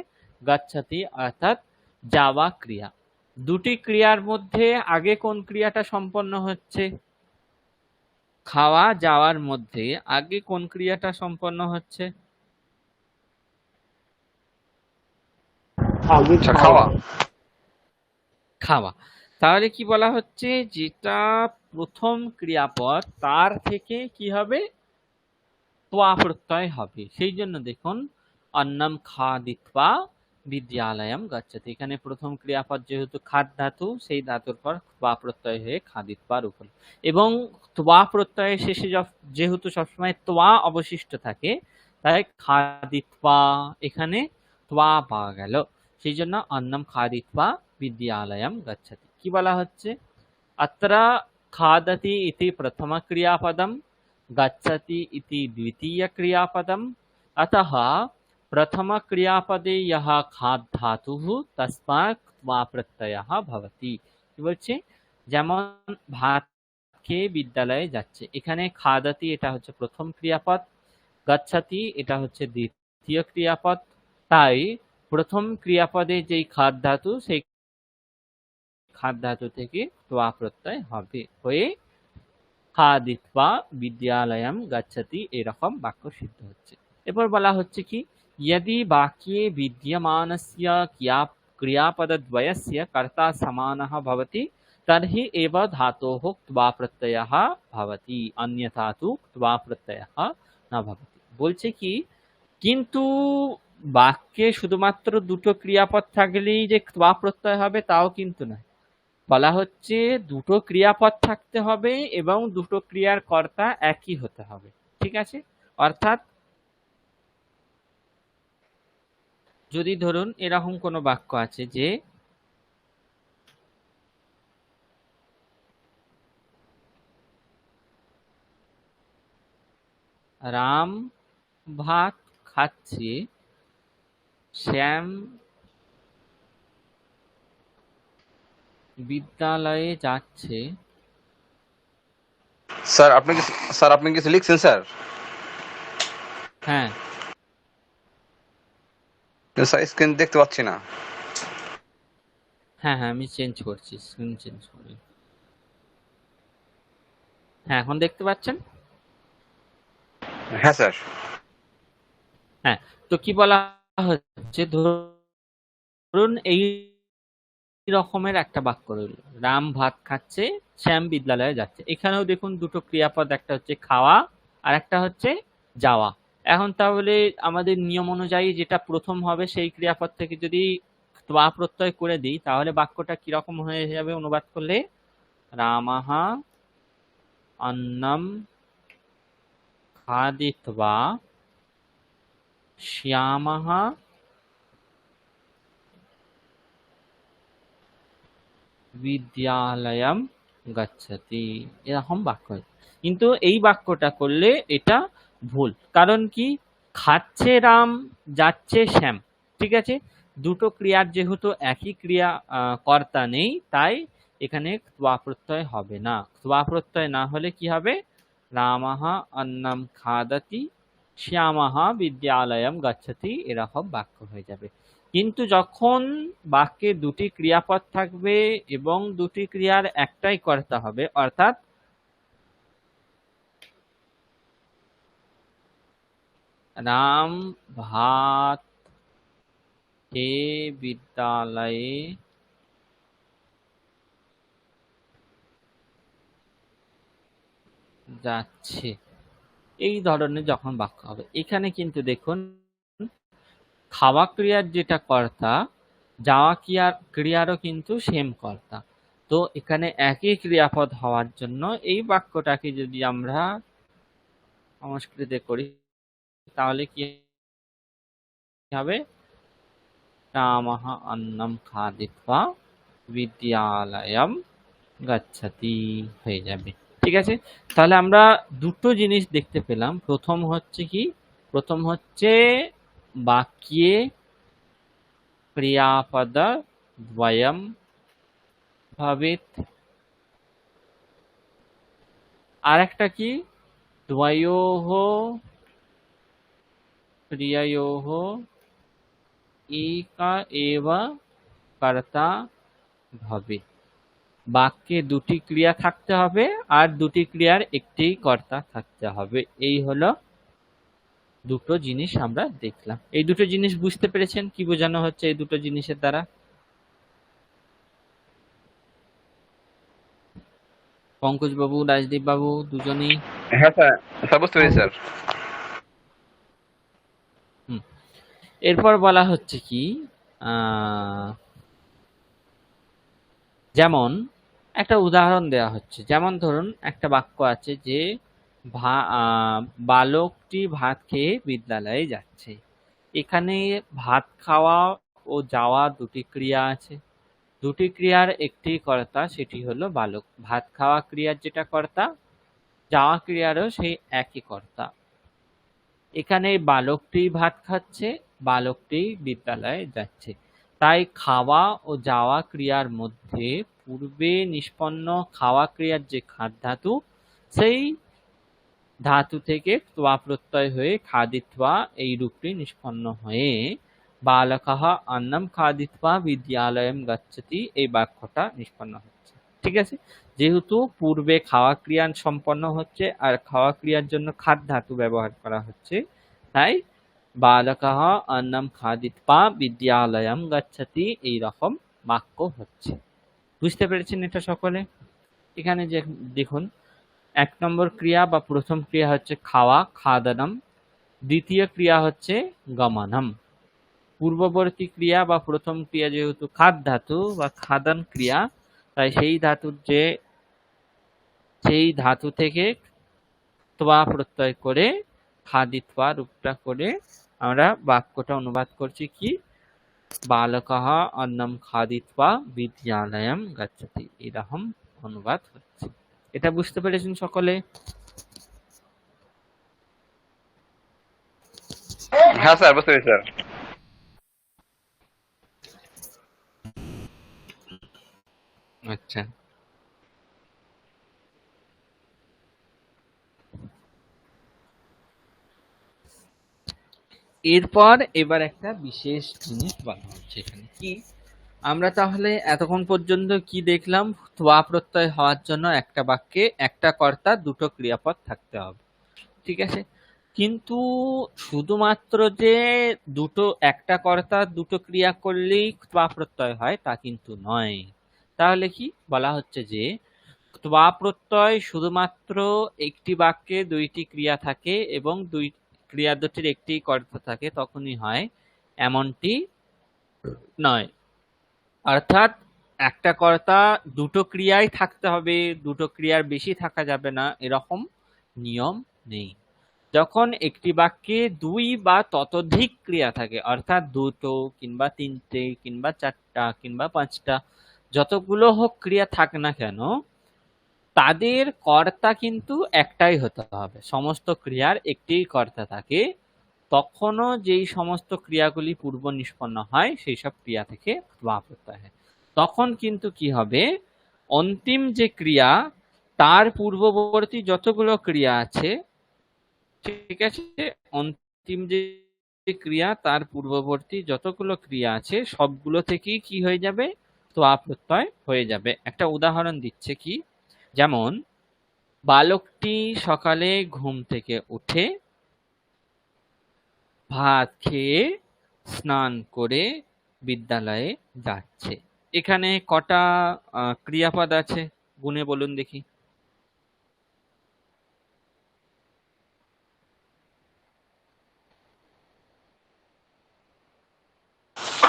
গচ্ছতি অর্থাৎ যাওয়া ক্রিয়া। দুটি ক্রিয়ার মধ্যে আগে কোন ক্রিয়াটা সম্পন্ন হচ্ছে? খাওয়া যাওয়ার মধ্যে আগে কোন ক্রিয়াটা সম্পন্ন হচ্ছে? আগে আচ্ছা খাওয়া। খাওয়া। খাওয়া। তাহলে কি বলা হচ্ছে, যেটা প্রথম ক্রিয়াপদ তার থেকে কি হবে, ত্বা প্রত্যয় হবে। সেই জন্য দেখুন, অন্নম খাদিত্বা বিদ্যালয়ম গচ্ছতি, এখানে প্রথম ক্রিয়াপদ যেহেতু খাদ ধাতু, সেই ধাতুর পর ত্বা প্রত্যয় হয়ে খাদিত্বা রূপ হলো। এবং ত্বা প্রত্যয়ের শেষে যেহেতু সবসময় ত্বা অবশিষ্ট থাকে, তাই খাদিত্বা, এখানে ত্বা পাওয়া গেল। সেই জন্য অন্নম খাদিত্বা বিদ্যালয়ম গচ্ছতি। কি বলা হচ্ছে, अत्र खादति इति प्रथमक्रियापदं, गच्छति इति द्वितीयक्रियापदम्, अतः प्रथमक्रियापदे यः खाद् धातुः तस्मात् त्वा प्रत्ययः भवति। কি বলছে, যেমন ভাত খেয়ে বিদ্যালয়ে যাচ্ছে, এখানে খাদাতি এটা হচ্ছে প্রথম ক্রিয়াপদ, গচ্ছতি এটা হচ্ছে দ্বিতীয় ক্রিয়াপদ, তাই প্রথম ক্রিয়াপদে যেই খাদ ধাতু, সেই খাদ ধাতু থেকে ত্বা প্রত্যয় হবে, হয়ে খাদিত্বা বিদ্যালয়ম গচ্ছতি, এরকম বাক্য সিদ্ধ হচ্ছে। এরপর বলা হচ্ছে কি, यदि वाक्ये विद्यमानस्य क्रियापदद्वयस्य कर्ता समानः भवति तर्हि एव धातोः क्त्वा प्रत्ययः भवति, अन्यथा तु क्त्वा प्रत्ययः न भवति। বলছে কি, কিন্তু বাক্যে শুধুমাত্র দুটো ক্রিয়াপদ থাকলেই যে ক্ত্বা প্রত্যয় হবে তাও কিন্তু নয়। বলা হচ্ছে দুটো ক্রিয়াপদ থাকতে হবে এবং দুটো ক্রিয়ার কর্তা একই হতে হবে। ঠিক আছে, অর্থাৎ যদি ধরুন এরকম কোনো বাক্য আছে যে রাম ভাত খাচ্ছে, শ্যাম বিদ্যালয়ে যাচ্ছে। স্যার আপনি কিছু লিখছেন স্যার? হ্যাঁ স্যার স্ক্রিন দেখতে পাচ্ছি না। হ্যাঁ হ্যাঁ, আমি চেঞ্জ করছি, স্ক্রিন চেঞ্জ করি। হ্যাঁ, এখন দেখতে পাচ্ছেন? হ্যাঁ স্যার। হ্যাঁ, তো কি বলা হচ্ছে, ধরুন এই রকমের একটা বাক্য রইল, রাম ভাত খাচ্ছে, শ্যাম বিদ্যালয়ে যাচ্ছে। এখানেও দেখুন দুটো ক্রিয়াপদ, একটা হচ্ছে খাওয়া আর একটা হচ্ছে যাওয়া। এখন তাহলে আমাদের নিয়ম অনুযায়ী যেটা প্রথম হবে সেই ক্রিয়াপদ থেকে যদি ত্বা প্রত্যয় করে দিই তাহলে বাক্যটা কিরকম হয়ে যাবে অনুবাদ করলে? রামাহা অন্নম খাদিত্বা শ্যামাহা বিদ্যালয়ম গচ্ছতি, এরকম বাক্য হয়। কিন্তু এই বাক্যটা করলে এটা ভুল। কারণ কি, খাচ্ছে রাম, যাচ্ছে শ্যাম, ঠিক আছে, দুটো ক্রিয়ার যেহেতু একই ক্রিয়া কর্তা নেই, তাই এখানে ত্বা প্রত্যয় হবে না। ত্বা প্রত্যয় না হলে কি হবে? রামাহা অন্নম খাদতি শ্যামাহা বিদ্যালয়ম গচ্ছতি, এরকম বাক্য হয়ে যাবে। কিন্তু যখন বাক্যে দুটি ক্রিয়াপদ থাকবে এবং দুটি ক্রিয়ার একটাই কর্তা হবে, অর্থাৎ রাম ভাত খেয়ে বিদ্যালয়ে যাচ্ছে, এই ধরনের যখন বাক্য হবে, এখানে কিন্তু দেখুন খাওয়া ক্রিয়ার যেটা কর্তা, যাওয়া ক্রিয়ারও কিন্তু সেম কর্তা। তো এখানে একই ক্রিয়াপদ হওয়ার জন্য এই বাক্যটাকে যদি আমরা সংস্কৃতে করি তাহলে কি হবে? রামः অন্নম খাদিত্বা বিদ্যালয়ম গচ্ছতি হয়ে যাবে। ঠিক আছে, তাহলে আমরা দুটো জিনিস দেখতে পেলাম। প্রথম হচ্ছে কি, প্রথম হচ্ছে বাক্যে ক্রিয়াপদ দ্বয়ম ভবেত, আর একটা কি, দ্বয়োঃ ক্রিয়য়োঃ একা এব কর্তা ভবেত। বাক্যে দুটি ক্রিয়া থাকতে হবে আর দুটি ক্রিয়ার একটি কর্তা থাকতে হবে। এই হলো দুটো জিনিস আমরা দেখলাম। এই দুটো জিনিস বুঝতে পেরেছেন কি বোঝানো হচ্ছে এই দুটো জিনিসের দ্বারা? পঙ্কজ বাবু, রাজদীপ বাবু, দুজনেই? হ্যাঁ স্যার, স্যার বুঝতে পেরেছি স্যার। এরপর বলা হচ্ছে কি, আহ যেমন একটা উদাহরণ দেওয়া হচ্ছে, যেমন ধরুন একটা বাক্য আছে যে বালকটি ভাত খেয়ে বিদ্যালয়ে যাচ্ছে। এখানে ভাত খাওয়া ও যাওয়া দুটি ক্রিয়া আছে, দুটি ক্রিয়ার একটি কর্তা, সেটি হলো বালক। ভাত খাওয়া ক্রিয়ার যেটা কর্তা, যাওয়া ক্রিয়ারও সেই একই কর্তা। এখানে বালকটি ভাত খাচ্ছে, বালকটি বিদ্যালয়ে যাচ্ছে। তাই খাওয়া ও যাওয়া ক্রিয়ার মধ্যে পূর্বে নিষ্পন্ন খাওয়া ক্রিয়ার যে খাদ ধাতু, সেই ধাতু থেকে ত্বা প্রত্যয় হয়ে খাদিত্বা এই রূপটি নিষ্পন্ন হয়ে বালকः অন্নম খাদিত্বা বিদ্যালয়ম গচ্ছতি, এই বাক্যটা নিষ্পন্ন হচ্ছে। ঠিক আছে, যেহেতু পূর্বে খাওয়া ক্রিয়া সম্পন্ন হচ্ছে আর খাওয়া ক্রিয়ার জন্য খাদ ধাতু ব্যবহার করা হচ্ছে, তাই বালকः অন্নম খাদিত্বা বিদ্যালয়ম গচ্ছতি এইরকম বাক্য হচ্ছে। বুঝতে পেরেছেন এটা সকলে? এখানে যে দেখুন, ১ নম্বর ক্রিয়া বা প্রথম ক্রিয়া হচ্ছে খাওয়া, খাদনম। দ্বিতীয় ক্রিয়া হচ্ছে গমনম। পূর্ববর্তী ক্রিয়া বা প্রথম ক্রিয়া যেহেতু খাদ ধাতু বা খাদন ক্রিয়া, তাই সেই ধাতু থেকে ত্বা প্রত্যয় করে খাদিত্বা রূপটা করে আমরা বাক্যটা অনুবাদ করছি কি, বালকः অন্নম খাদিত্বা বিদ্যালয়ম গচ্ছতি, এরকম অনুবাদ হচ্ছে। এটা বুঝতে পেরেছেন সকলে? হ্যাঁ স্যার, বুঝতে পেরেছি স্যার। আচ্ছা, এরপর এবার একটা বিশেষ জিনিস বলা হচ্ছে এখানে কি, আমরা তাহলে এতক্ষণ পর্যন্ত কি দেখলাম, ত্বা প্রত্যয় হওয়ার জন্য একটা বাক্যে একটা কর্তা দুটো ক্রিয়াপদ থাকতে হবে, ঠিক আছে? কিন্তু শুধুমাত্র যে একটা কর্তা দুটো ক্রিয়া করলেই ত্বা প্রত্যয় হয় তা কিন্তু নয়। তাহলে কি বলা হচ্ছে যে ত্বা প্রত্যয় শুধুমাত্র একটি বাক্যে দুইটি ক্রিয়া থাকে এবং দুই ক্রিয়া দুটির একটি কর্তা থাকে তখনই হয়, এমনটি নয়। অর্থাৎ একটা কর্তা দুটো ক্রিয়াই থাকতে হবে, দুটো ক্রিয়ার বেশি থাকা যাবে না, এরকম নিয়ম নেই। যখন একটি বাক্যে দুই বা ততোধিক ক্রিয়া থাকে, অর্থাৎ দুটো কিংবা তিনটে কিংবা চারটা কিংবা পাঁচটা, যতগুলো হোক ক্রিয়া থাক না কেন, তাদের কর্তা কিন্তু একটাই হতে হবে। সমস্ত ক্রিয়ার একটিই কর্তা থাকে। তখনও যেই সমস্ত ক্রিয়াগুলি পূর্ব নিষ্পন্ন হয় সেই সব ক্রিয়া থেকে ত্বা প্রত্যয় হয়। তখন কিন্তু কি হবে, অন্তিম যে ক্রিয়া তার পূর্ববর্তী যতগুলো ক্রিয়া আছে, ঠিক আছে, অন্তিম যে ক্রিয়া তার পূর্ববর্তী যতগুলো ক্রিয়া আছে সবগুলো থেকেই কি হয়ে যাবে, ত্বা প্রত্যয় হয়ে যাবে। একটা উদাহরণ দিচ্ছে কি, যেমন বালকটি সকালে ঘুম থেকে উঠে ভাত খেয়ে স্নান করে বিদ্যালয়ে যাচ্ছে। এখানে কটা ক্রিয়াপদ আছে গুণে বলুন দেখি?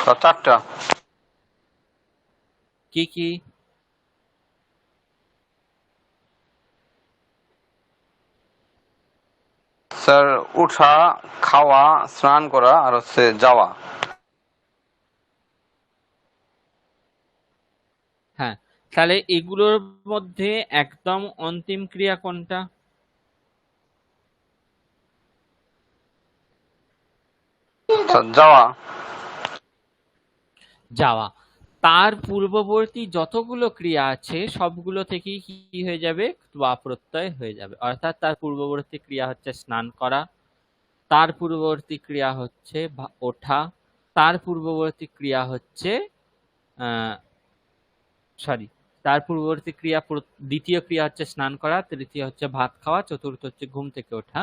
স্যার 4টা। কি কি? স্যার উঠা, খাওয়া, স্নান করা আর হচ্ছে যাওয়া। হ্যাঁ, তাহলে এগুলোর মধ্যে একদম অন্তিম ক্রিয়া কোনটা? স্যার যাওয়া। যাওয়া। তার পূর্ববর্তী যতগুলো ক্রিয়া আছে সবগুলো থেকেই কি হয়ে যাবে, ত্বা প্রত্যয় হয়ে যাবে। অর্থাৎ তার পূর্ববর্তী ক্রিয়া হচ্ছে স্নান করা, তার পূর্ববর্তী ক্রিয়া হচ্ছে ওঠা, তার পূর্ববর্তী ক্রিয়া হচ্ছে তার পূর্ববর্তী ক্রিয়া দ্বিতীয় ক্রিয়া হচ্ছে স্নান করা, তৃতীয় হচ্ছে ভাত খাওয়া, চতুর্থ হচ্ছে ঘুম থেকে ওঠা।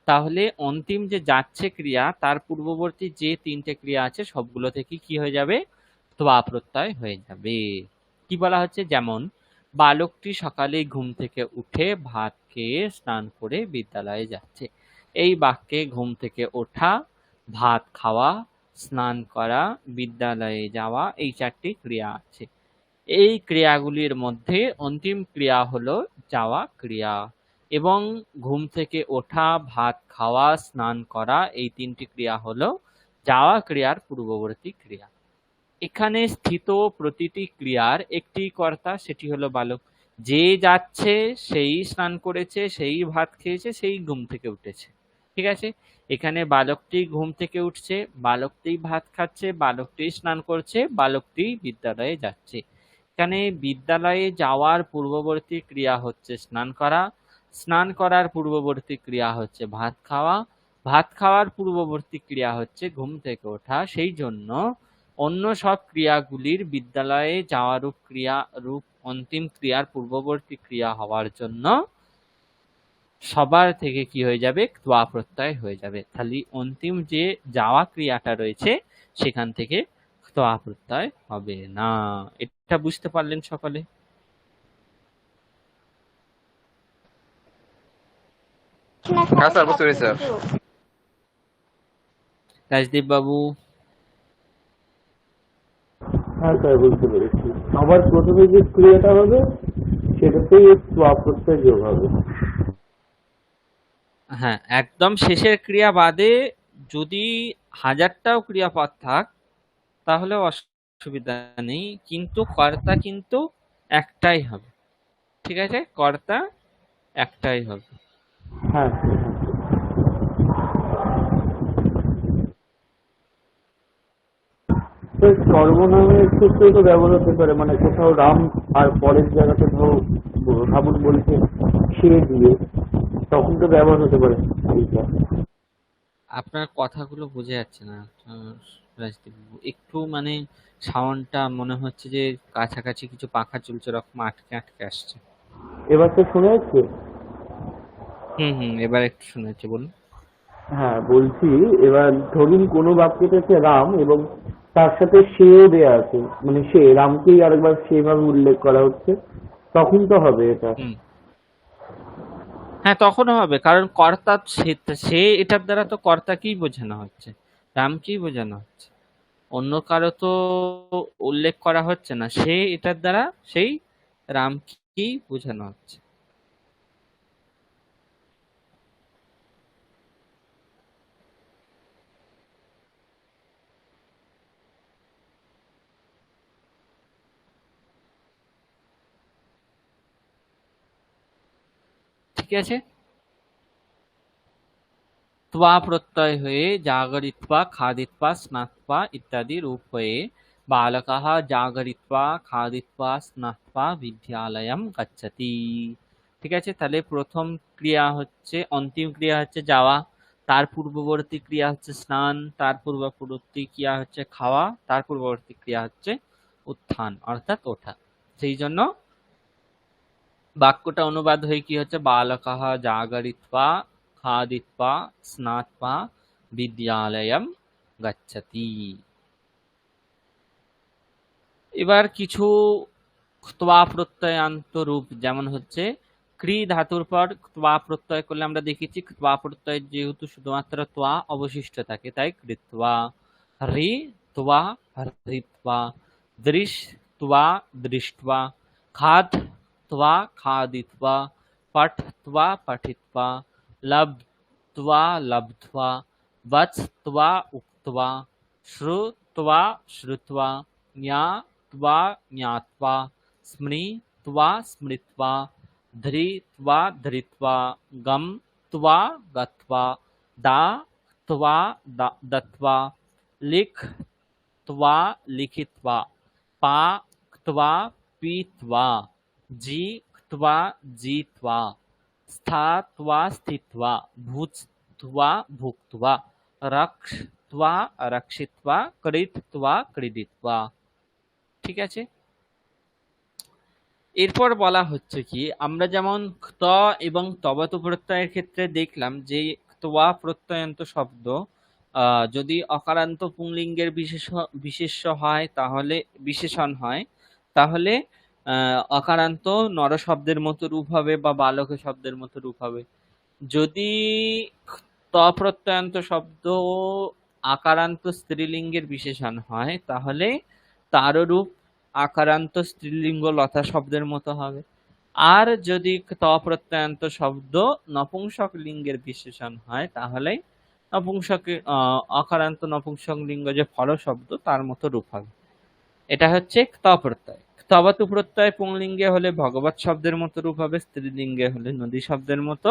তাহলে অন্তিম যে যাচ্ছে ক্রিয়া তার পূর্ববর্তী যে তিনটে ক্রিয়া আছে সবগুলো থেকে কি হয়ে যাবে, ত্বা প্রত্যয় হয়ে যাবে। কি বলা হচ্ছে, যেমন বালকটি সকালে ঘুম থেকে উঠে ভাত খেয়ে স্নান করে বিদ্যালয়ে যাচ্ছে। এই বাক্যে ঘুম থেকে ওঠা, ভাত খাওয়া, স্নান করা, বিদ্যালয়ে যাওয়া, এই চারটি ক্রিয়া আছে। এই ক্রিয়াগুলির মধ্যে অন্তিম ক্রিয়া হলো যাওয়া ক্রিয়া, এবং ঘুম থেকে ওঠা, ভাত খাওয়া, স্নান করা, এই তিনটি ক্রিয়া হলো যাওয়া ক্রিয়ার পূর্ববর্তী ক্রিয়া। এখানে স্থিত প্রতিটি ক্রিয়ার একটি কর্তা, সেটি হলো বালক। যে যাচ্ছে সেই স্নান করেছে, সেই ভাত খেয়েছে, সেই ঘুম থেকে উঠেছে, ঠিক আছে? এখানে বালকটি ঘুম থেকে উঠছে, বালকটি ভাত খাচ্ছে, বালকটি স্নান করছে, বালকটি বিদ্যালয়ে যাচ্ছে। এখানে বিদ্যালয়ে যাওয়ার পূর্ববর্তী ক্রিয়া হচ্ছে স্নান করা, স্নান করার পূর্ববর্তী ক্রিয়া হচ্ছে ভাত খাওয়া, ভাত খাওয়ার পূর্ববর্তী ক্রিয়া হচ্ছে ঘুম থেকে ওঠা। সেই জন্য অন্য সব ক্রিয়াগুলির বিদ্যালয়ে যাওয়া রূপ অন্তিম ক্রিয়ার পূর্ববর্তী ক্রিয়া হওয়ার জন্য সবার থেকে কি হয়ে যাবে, ত্বা প্রত্যয় হয়ে যাবে। তাহলে অন্তিম যে যাওয়া ক্রিয়াটা রয়েছে সেখান থেকে ত্বা প্রত্যয় হবে না। এটা বুঝতে পারলেন সকলে? হ্যাঁ স্যার, বুঝতে পেরেছি স্যার। রাজদীপ বাবু? হ্যাঁ স্যার, বুঝতে পেরেছি। আবার প্রথমে যে ক্রিয়াটা হবে সেটাতেই ত্বা প্রত্যয় যোগ হবে। হ্যাঁ, একদম শেষের ক্রিয়া বাদে যদি হাজারটাও ক্রিয়াপদ থাক তাহলে অসুবিধা নেই, কিন্তু কর্তা কিন্তু একটাই হবে। ঠিক আছে, কর্তা একটাই হবে। হ্যাঁ, সর্বনামের ক্ষেত্রে তো ব্যবহার হতে পারে, মানে কোথাও রাম আর পরের জায়গাতে ধরো ভাবুন বলছে সে দিয়ে, তখন তো ব্যবহার হতে পারে এইটা। আপনার কথাগুলো বোঝা যাচ্ছে না রাজদীপ বাবু, একটু মানে সাউন্ডটা মনে হচ্ছে যে কাছাকাছি কিছু পাখা চলছে, ওরকম আটকে আটকে আসছে। এবার তো শোনা যাচ্ছে? এবার একটু শোনা যাচ্ছে, বলুন। হ্যাঁ, বলছি এবার ধরুন কোনো বাক্যতে আছে রাম এবং তার সাথে সেও দেয়া আছে, মানে সে রামকেই আরেকবার সেভাবে উল্লেখ করা হচ্ছে, তখন তো হবে এটা। হ্যাঁ, তখনও হবে, কারণ কর্তা সে এটার দ্বারা তো কর্তাকেই বোঝানো হচ্ছে, রামকেই বোঝানো হচ্ছে, অন্য কারো তো উল্লেখ করা হচ্ছে না। সে এটার দ্বারা সেই রামকেই বোঝানো হচ্ছে। ঠিক আছে, ত্বা প্রত্যয় হয়ে জাগরিত্বা খাদিত্বা স্নাত্বা ইত্যাদি রূপ হয়ে বালকাः জাগরিত্বা খাদিত্বা স্নাত্বা বিদ্যালয়ম গচ্ছতি। ঠিক আছে, তাহলে প্রথম ক্রিয়া হচ্ছে, অন্তিম ক্রিয়া হচ্ছে যাওয়া, তার পূর্ববর্তী ক্রিয়া হচ্ছে স্নান, তার পূর্ববর্তী ক্রিয়া হচ্ছে খাওয়া, তার পূর্ববর্তী ক্রিয়া হচ্ছে উত্থান অর্থাৎ ওঠা। সেই জন্য বাক্যটা অনুবাদ হয়ে কি হচ্ছে, বালকাः জাগরিত্বা খাদিত্বা স্নাত্বা বিদ্যালয়ম গচ্ছতি। এবার কিছু ত্বা প্রত্যয়ান্ত রূপ, যেমন হচ্ছে ক্রি ধাতুর পর ত্বা প্রত্যয় করলে আমরা দেখেছি ত্বা প্রত্যয় যেহেতু শুধুমাত্র ত্বা অবশিষ্ট থাকে তাই কৃত্বা, রি ত্বা হৃত্বা, দৃশ ত্বা দৃष्ट्वा, খাদ ত্বা খাদিত্বা, পঠ ত্বা পঠিত্বা, লব ত্বা লব্ধ্বা, বচ ত্বা উক্ত্বা, শ্রু ত্বা শ্রুত্বা, জ্ঞা ত্বা জ্ঞাत्वा, स्मृ त्वा स्मृत्वा, धृ त्वा धृत्वा, गम त्वा गत्वा, दा त्वा दत्वा, लिख त्वा लिखित्वा, पा त्वा पीत्वा, जी त्वा जीत्वा, स्था त्वा स्थित्वा, भुज त्वा भुक्त्वा, रक्ष त्वा रक्षित्वा, कृत त्वा क्रीडित्वा। ঠিক আছে, এরপর বলা হচ্ছে কি, আমরা যেমন ত এবং তবত প্রত্যয়ের ক্ষেত্রে দেখলাম যে ত্বা প্রত্যয়ান্ত শব্দ যদি অকারান্ত পুংলিঙ্গের বিশেষ্য হয়, তাহলে বিশেষণ হয়, তাহলে অকারান্ত নর শব্দের মতো রূপ হবে বা বালক শব্দের মতো রূপ হবে। যদি ত প্রত্যয়ান্ত শব্দ আকারান্ত স্ত্রীলিঙ্গের বিশেষণ হয় তাহলে তারও রূপ আকারান্ত স্ত্রীলিঙ্গ লতা শব্দের মতো হবে। আর যদি ত প্রত্যয়ান্ত শব্দ নপুংসক লিঙ্গের বিশেষণ হয় তাহলে অকারান্ত নপুংসক লিঙ্গ যে ফল শব্দ তার মতো রূপ হবে। এটা হচ্ছে ত প্রত্যয়। তবতু প্রত্যয় পুংলিঙ্গে হলে ভগবত শব্দের মতো রূপ হবে, স্ত্রীলিঙ্গে হলে নদী শব্দের মতো,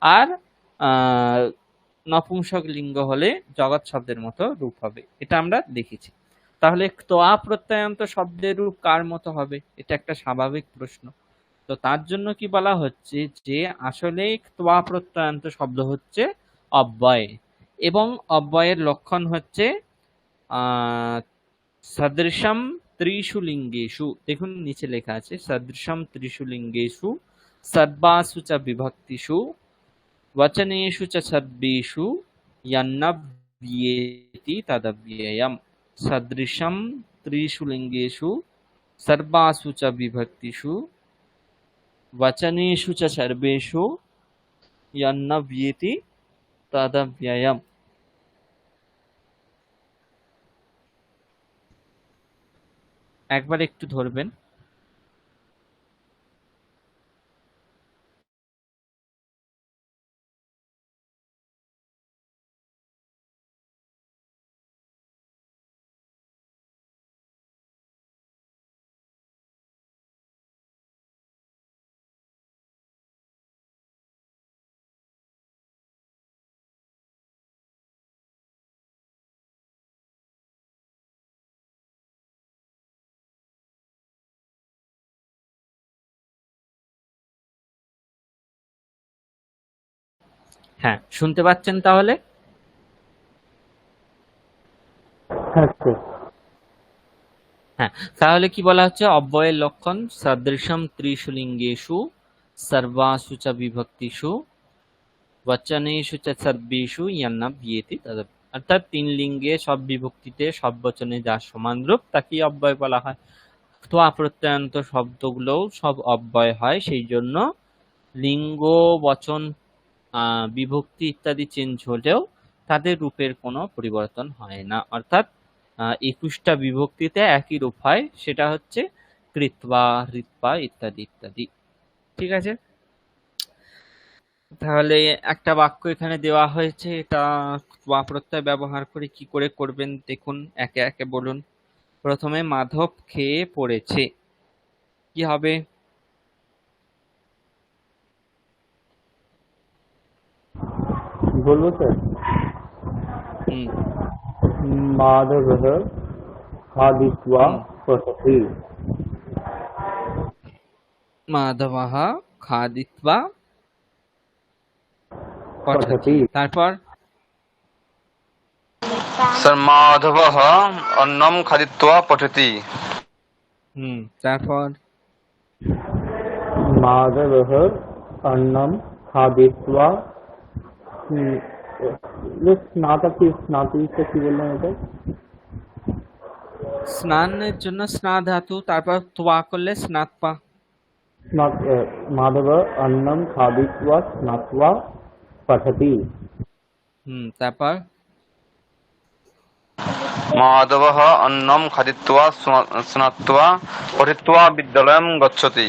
আর নপুংসক লিঙ্গ হলে জগৎ শব্দের মতো রূপ হবে। এটা আমরা দেখেছি। তাহলে ত্বা প্রত্যয়ান্ত শব্দের রূপ কার মতো হবে, এটা একটা স্বাভাবিক প্রশ্ন। তো তার জন্য কি বলা হচ্ছে যে আসলে ত্বা প্রত্যয়ান্ত শব্দ হচ্ছে অব্যয়, এবং অব্যয়ের লক্ষণ হচ্ছে সদৃশম ত্রিষু লিঙ্গেষু, দেখুন নিচে লেখা আছে সদৃশম ত্রিষু লিঙ্গেষু সর্বাসু চ বিভক্তিষু वचनेषु च सर्वेषु यन्न व्येति तदव्ययम्। सदृशं त्रिषु लिङ्गेषु सर्वासु च विभक्तिषु वचनेषु च सर्वेषु यन्न व्येति तदव्ययम्। একবার একটু ধরবেন। হ্যাঁ, শুনতে পাচ্ছেন তাহলে? হ্যাঁ স্যার। হ্যাঁ, তাহলে কি বলা হচ্ছে? অব্যয়ের লক্ষণ সদৃশম ত্রিষু লিঙ্গেষু সর্বাসু চ বিভক্তিষু বচনেষু চ সর্বেষু যন্ন বিয়েতি তদ, অর্থাৎ তিন লিঙ্গে সব বিভক্তিতে সব বচনে যার সমান রূপ তাকেই অব্যয় বলা হয়। ত্বয়া প্রত্যয়ান্ত শব্দগুলোও সব অব্যয় হয়, সেই জন্য লিঙ্গ বচন বিভক্তি ইত্যাদি চেঞ্জ হলেও তাদের রূপের কোনো পরিবর্তন হয় না, অর্থাৎ 21টা বিভক্তিতে একই রূপ হয়, সেটা হচ্ছে কৃত্বা, হৃৎপা ইত্যাদি ইত্যাদি। ঠিক আছে, তাহলে একটা বাক্য এখানে দেওয়া হয়েছে, এটা ত্বয়া প্রত্যয় ব্যবহার করে কি করে করবেন দেখুন, একে একে বলুন। প্রথমে মাধব খেয়ে পড়েছে, কি হবে? বলবো স্যার? মাধবः খাদিत्वा पठति। মাধবः খাদিत्वा পঠতি। पठति। তারপর স্যার মাধবः অন্নম খাদিত্বা পঠতি। তারপর माधवः अन्नं खादित्वा স্নাতকি স্নাতকি কি বললেন এটা? স্নানের জন্য স্না ধাতু, তারপর ত্বা করলে স্নাতপা। মাধব अन्नं खादित्वा स्नात्वा पठति। তারপর মাধবः অন্নম খাদিত্বা স্নাত্বা পঠিত্বা বিদ্যালয়ং গচ্ছতি।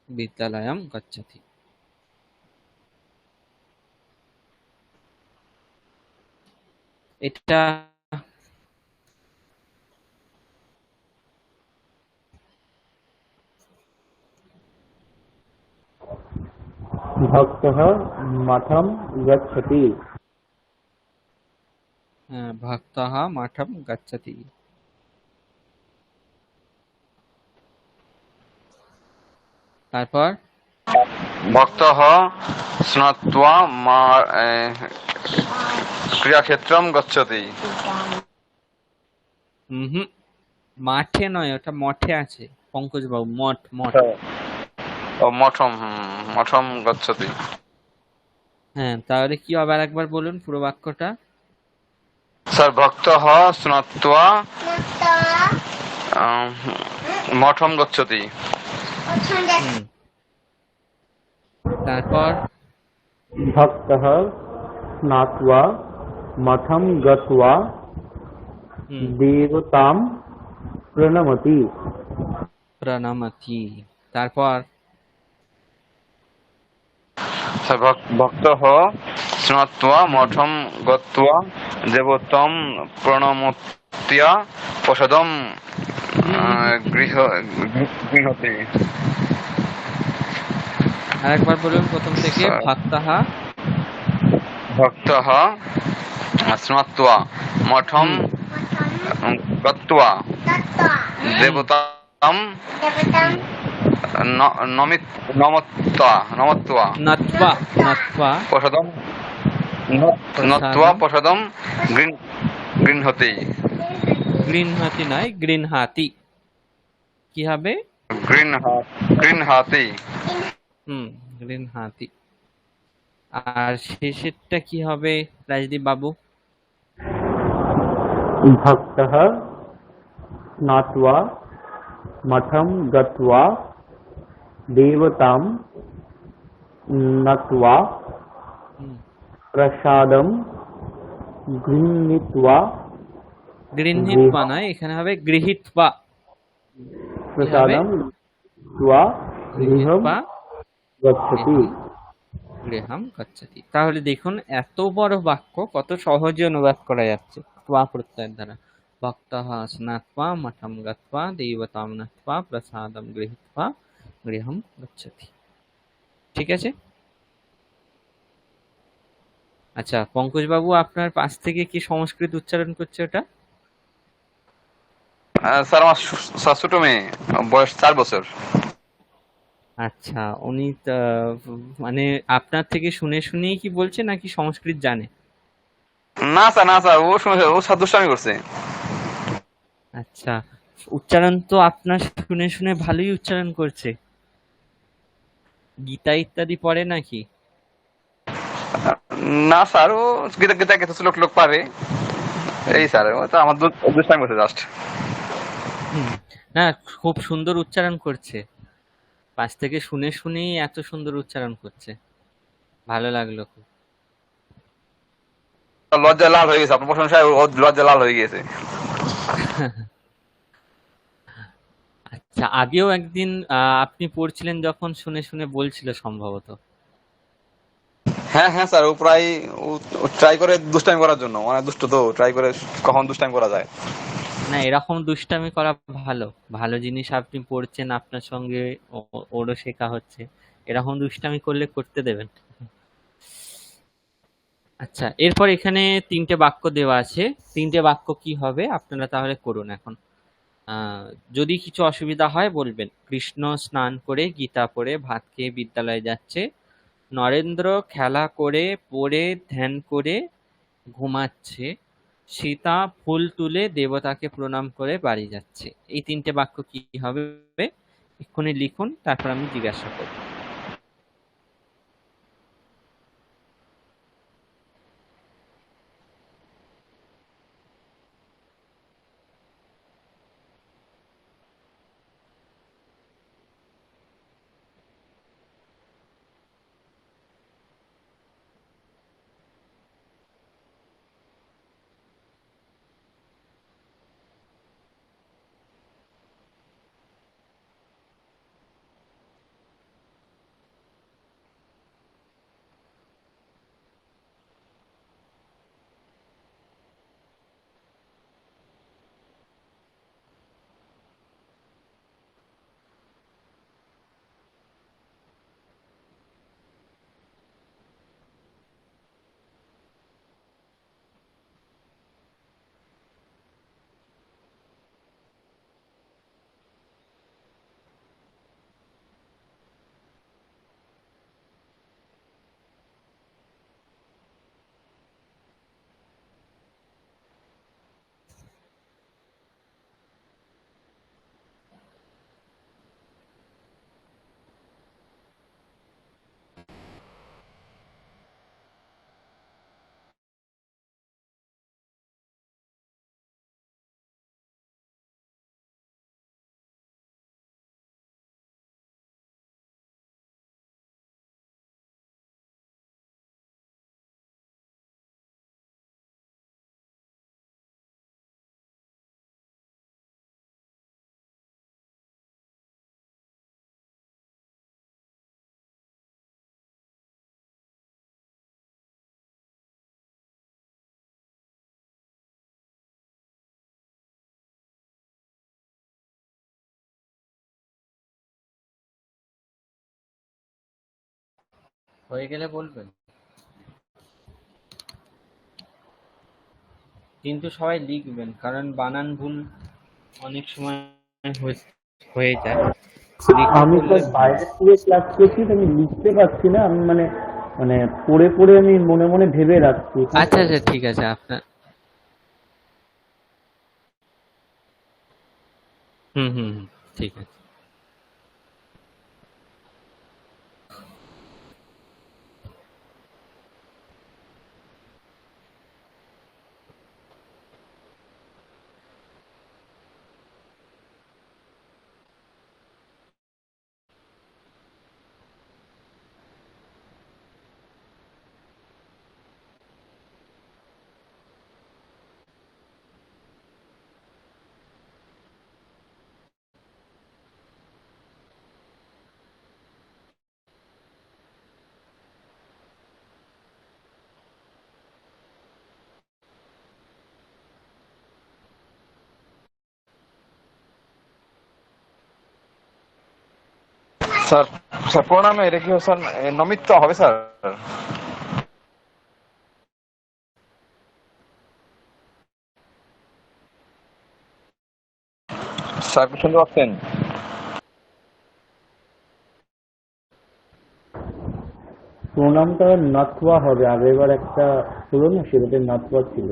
বিদ্যালয়ং গচ্ছতি। এটা भक्तः मठं गच्छति। ভক্তः মঠম গচ্ছতি। তারপর ভক্তः স্নাত্বা ক্রীড়াক্ষেত্রম গচ্ছতি। মাঠে নয়, ওটা মঠে আছে পঙ্কজ বাবু, মঠ মঠ। মঠম মঠম গচ্ছতি। হ্যাঁ, তাহলে কি হবে আর একবার বলুন পুরো বাক্যটা। স্যার ভক্তः স্নাত্বা মঠম গচ্ছতি। তারপর भक्तः स्नात्वा मठं गत्वा देवतां प्रणमति। প্রণমতি। তারপর ভক্তः স্নাত্বা মঠম গত্বা দেবতাং প্রণমত্য়া প্রসাদম গৃহতে। আর একবার বলুন প্রথম থেকে। ভক্তः স্নাত্বা মঠম গত্বা দেবতাং প্রসাদম গৃহতে। গৃহহাতি নয়, গৃহহাতি। কি হবে? গৃহহাতি। গৃহহাতি। আর শেষেরটা কি হবে রাজদীপ বাবু? ভক্তঃ স্নাত্বা মঠম গত্বা দেবতাম নত্বা প্রসাদম গৃহীত্বা। গৃহীত্বা নয়, এখানে হবে গৃহীত্বা। প্রসাদম ত্বা গৃহম গচ্ছতি। গৃহম গচ্ছতি। তাহলে দেখুন এত বড় বাক্য কত সহজে অনুবাদ করা যাচ্ছে ত্বা প্রত্যয়ের দ্বারা। ভক্তঃ স্নাত্বা মঠম গত্বা দেবতাম নত্বা প্রসাদম গৃহীত্বা গৃহম গচ্ছতি। ঠিক আছে? আচ্ছা পঙ্কজ বাবু, আপনার পাশ থেকে কি সংস্কৃত উচ্চারণ করছে ওটা? স্যার আমার ছোট মেয়ে, বয়স 4 বছর। আচ্ছা, উনি মানে আপনার থেকে শুনে শুনেই কি বলছে নাকি সংস্কৃত জানে? না স্যার ও দুষ্টামি করছে। আচ্ছা, উচ্চারণ তো আপনার শুনে শুনে ভালোই উচ্চারণ করছে। গীতা ইত্যাদি পড়ে নাকি? না স্যার, ও গীতা কিছু লোক পারে। এই স্যার ও তো আমার দুষ্টামি করছে জাস্ট। না, খুব সুন্দর উচ্চারণ করছে। পাশ থেকে শুনে শুনেই এত সুন্দর উচ্চারণ করছে, ভালো লাগলো খুব। লজ্জা লাল হয়ে গেছে, আপনার প্রশংসায় লজ্জা লাল হয়ে গেছে। আচ্ছা, আগেও একদিন আপনি পড়ছিলেন যখন শুনে শুনে বলছিল সম্ভবত। হ্যাঁ স্যার, ও প্রায় ট্রাই করে দুষ্টামি করার জন্য, মানে দুষ্ট তো ট্রাই করে কখন দুষ্টামি করা যায়। না, এরকম দুষ্টামি করা ভালো। ভালো জিনিস আপনি পড়ছেন, আপনার সঙ্গে ওরও শেখা হচ্ছে, এরকম দুষ্টামি করলে করতে দেবেন? আচ্ছা, এরপর এখানে 3টে বাক্য দেওয়া আছে। 3টে বাক্য কি হবে আপনারা তাহলে করুন এখন। যদি কিছু অসুবিধা হয় বলবেন। কৃষ্ণ স্নান করে গীতা পড়ে ভাত খেয়ে বিদ্যালয়ে যাচ্ছে। নরেন্দ্র খেলা করে পড়ে ধ্যান করে ঘুমাচ্ছে। সীতা ফুল তুলে দেবতাকে প্রণাম করে বাড়ি যাচ্ছে। এই 3টে বাক্য কি হবে এক্ষুনি লিখুন, তারপর আমি জিজ্ঞাসা করব। হয়ে গেলে বলবেন, কিন্তু সবাই লিখবেন, কারণ বানান ভুল অনেক সময় হয়ে যায়। আমি স্যার বাইরে থেকে ক্লাস করছি, আমি লিখতে পারছি না। আমি মানে মানে পড়ে পড়ে আমি মনে মনে ভেবে রাখছি। আচ্ছা ঠিক আছে। আপনার হুম হুম হুম, ঠিক আছে। স্যার, স্যার প্রণামে, এটা কি স্যার নমিত্য হবে স্যার? স্যার কি শুনতে পাচ্ছেন? প্রণামটা নাথুয়া হবে, আগেরবার একটা ছিল না, সেটাতে নাথুয়া ছিল।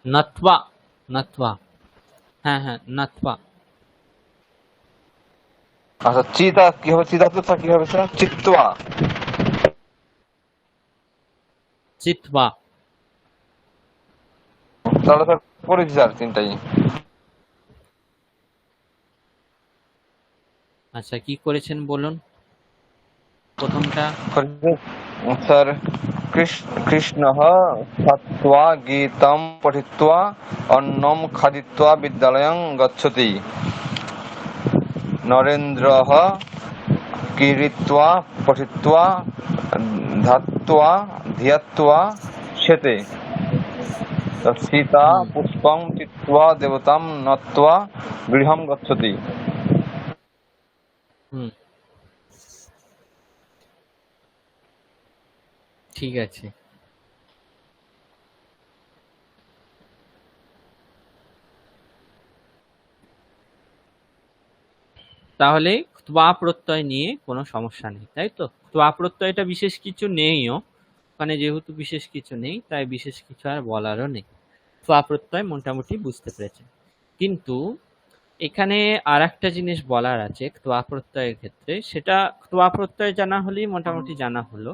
নথবা, নথবা, হ্যাঁ হ্যাঁ, নথবা। আচ্ছা, চিতা কি হবে? চিতা তো স্যার কি হবে স্যার? চিত্তয়া। চিতবা। তাহলে স্যার করেছি স্যার তিনটাই। আচ্ছা, কি করেছেন বলুন প্রথমটা? করেছি স্যার। কৃষ্ণः স্নাत्वा গীতম পঠিत्वा অন্নম খাদিत्वा বিদ্যালয়ং গচ্ছতি। নরেন্দ্রः ক্রীড়িत्वा পঠিत्वा ধাত্वा ধিয়াत्वा शेते। सीता पुष्पं चित्वा देवतां नत्वा गृहं गच्छति। হুম, ঠিক আছে। তাহলে ত্বা প্রত্যয় নিয়ে কোনো সমস্যা নেই, তাই তো? ত্বা প্রত্যয়টা বিশেষ কিছু নেইও, মানে যেহেতু বিশেষ কিছু নেই তাই বিশেষ কিছু আর বলারও নেই। ত্বা প্রত্যয় মোটামুটি বুঝতে পেরেছেন। কিন্তু এখানে আর একটা জিনিস বলার আছে ত্বা প্রত্যয়ের ক্ষেত্রে, সেটা ত্বা প্রত্যয় জানা হলেই মোটামুটি জানা হলো।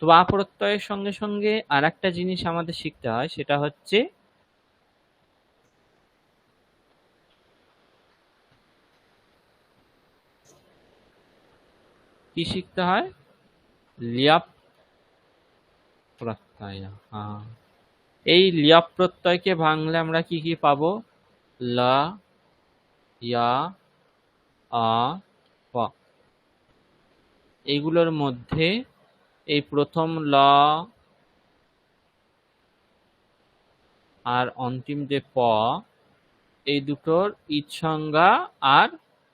ত্বা প্রত্যয়ের সঙ্গে সঙ্গে আর একটা জিনিস আমাদের শিখতে হয়, সেটা হচ্ছে কি শিখতে হয়? লিয়াপ প্রত্যয়। হ্যাঁ, এই লিয়াপ প্রত্যয়কে ভাঙলে আমরা কি কি পাবো? লা, ইয়া, আ, প। এইগুলোর মধ্যে এই প্রথম ল আর অন্তিম যে প, এই দুটোর ইৎসংজ্ঞা আর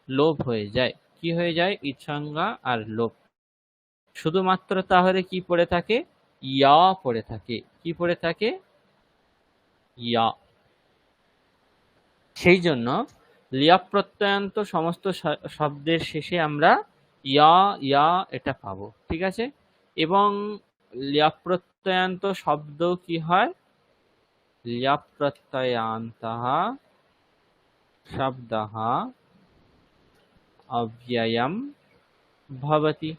লোপ হয়ে যায়। কি হয়ে যায়? ইৎসংজ্ঞা আর লোপ। শুধুমাত্র তাহলে কি পড়ে থাকে? ইয়া পড়ে থাকে। কি পড়ে থাকে? ইয়া। সেই জন্য লিয়াপ প্রত্যয়ান্ত সমস্ত শব্দের শেষে আমরা ইয়া ইয়া এটা পাবো, ঠিক আছে? এবং লিয়াপ প্রত্যয়ান্ত শব্দ কি হয়? লিয়াপ প্রত্যয়ান্তঃ শব্দঃ অব্যয়ম ভবতি।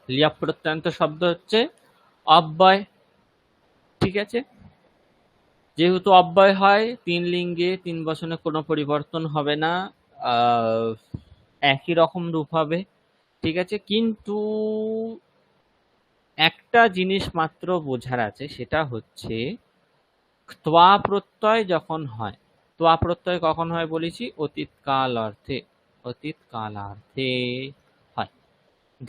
লিয়াপ প্রত্যয়ান্ত শব্দ হচ্ছে অব্যয়, ঠিক আছে? যেহেতু অব্যয় হয়, তিন লিঙ্গে তিন বচনে কোনো পরিবর্তন হবে না, একই রকম রূপ হবে, ঠিক আছে? কিন্তু একটা জিনিস মাত্র বোঝার আছে, সেটা হচ্ছে ত্বা প্রত্যয় যখন হয়, ত্বা প্রত্যয় কখন হয় বলেছি? অতীতকাল অর্থে, অতীতকালার্থে হয়।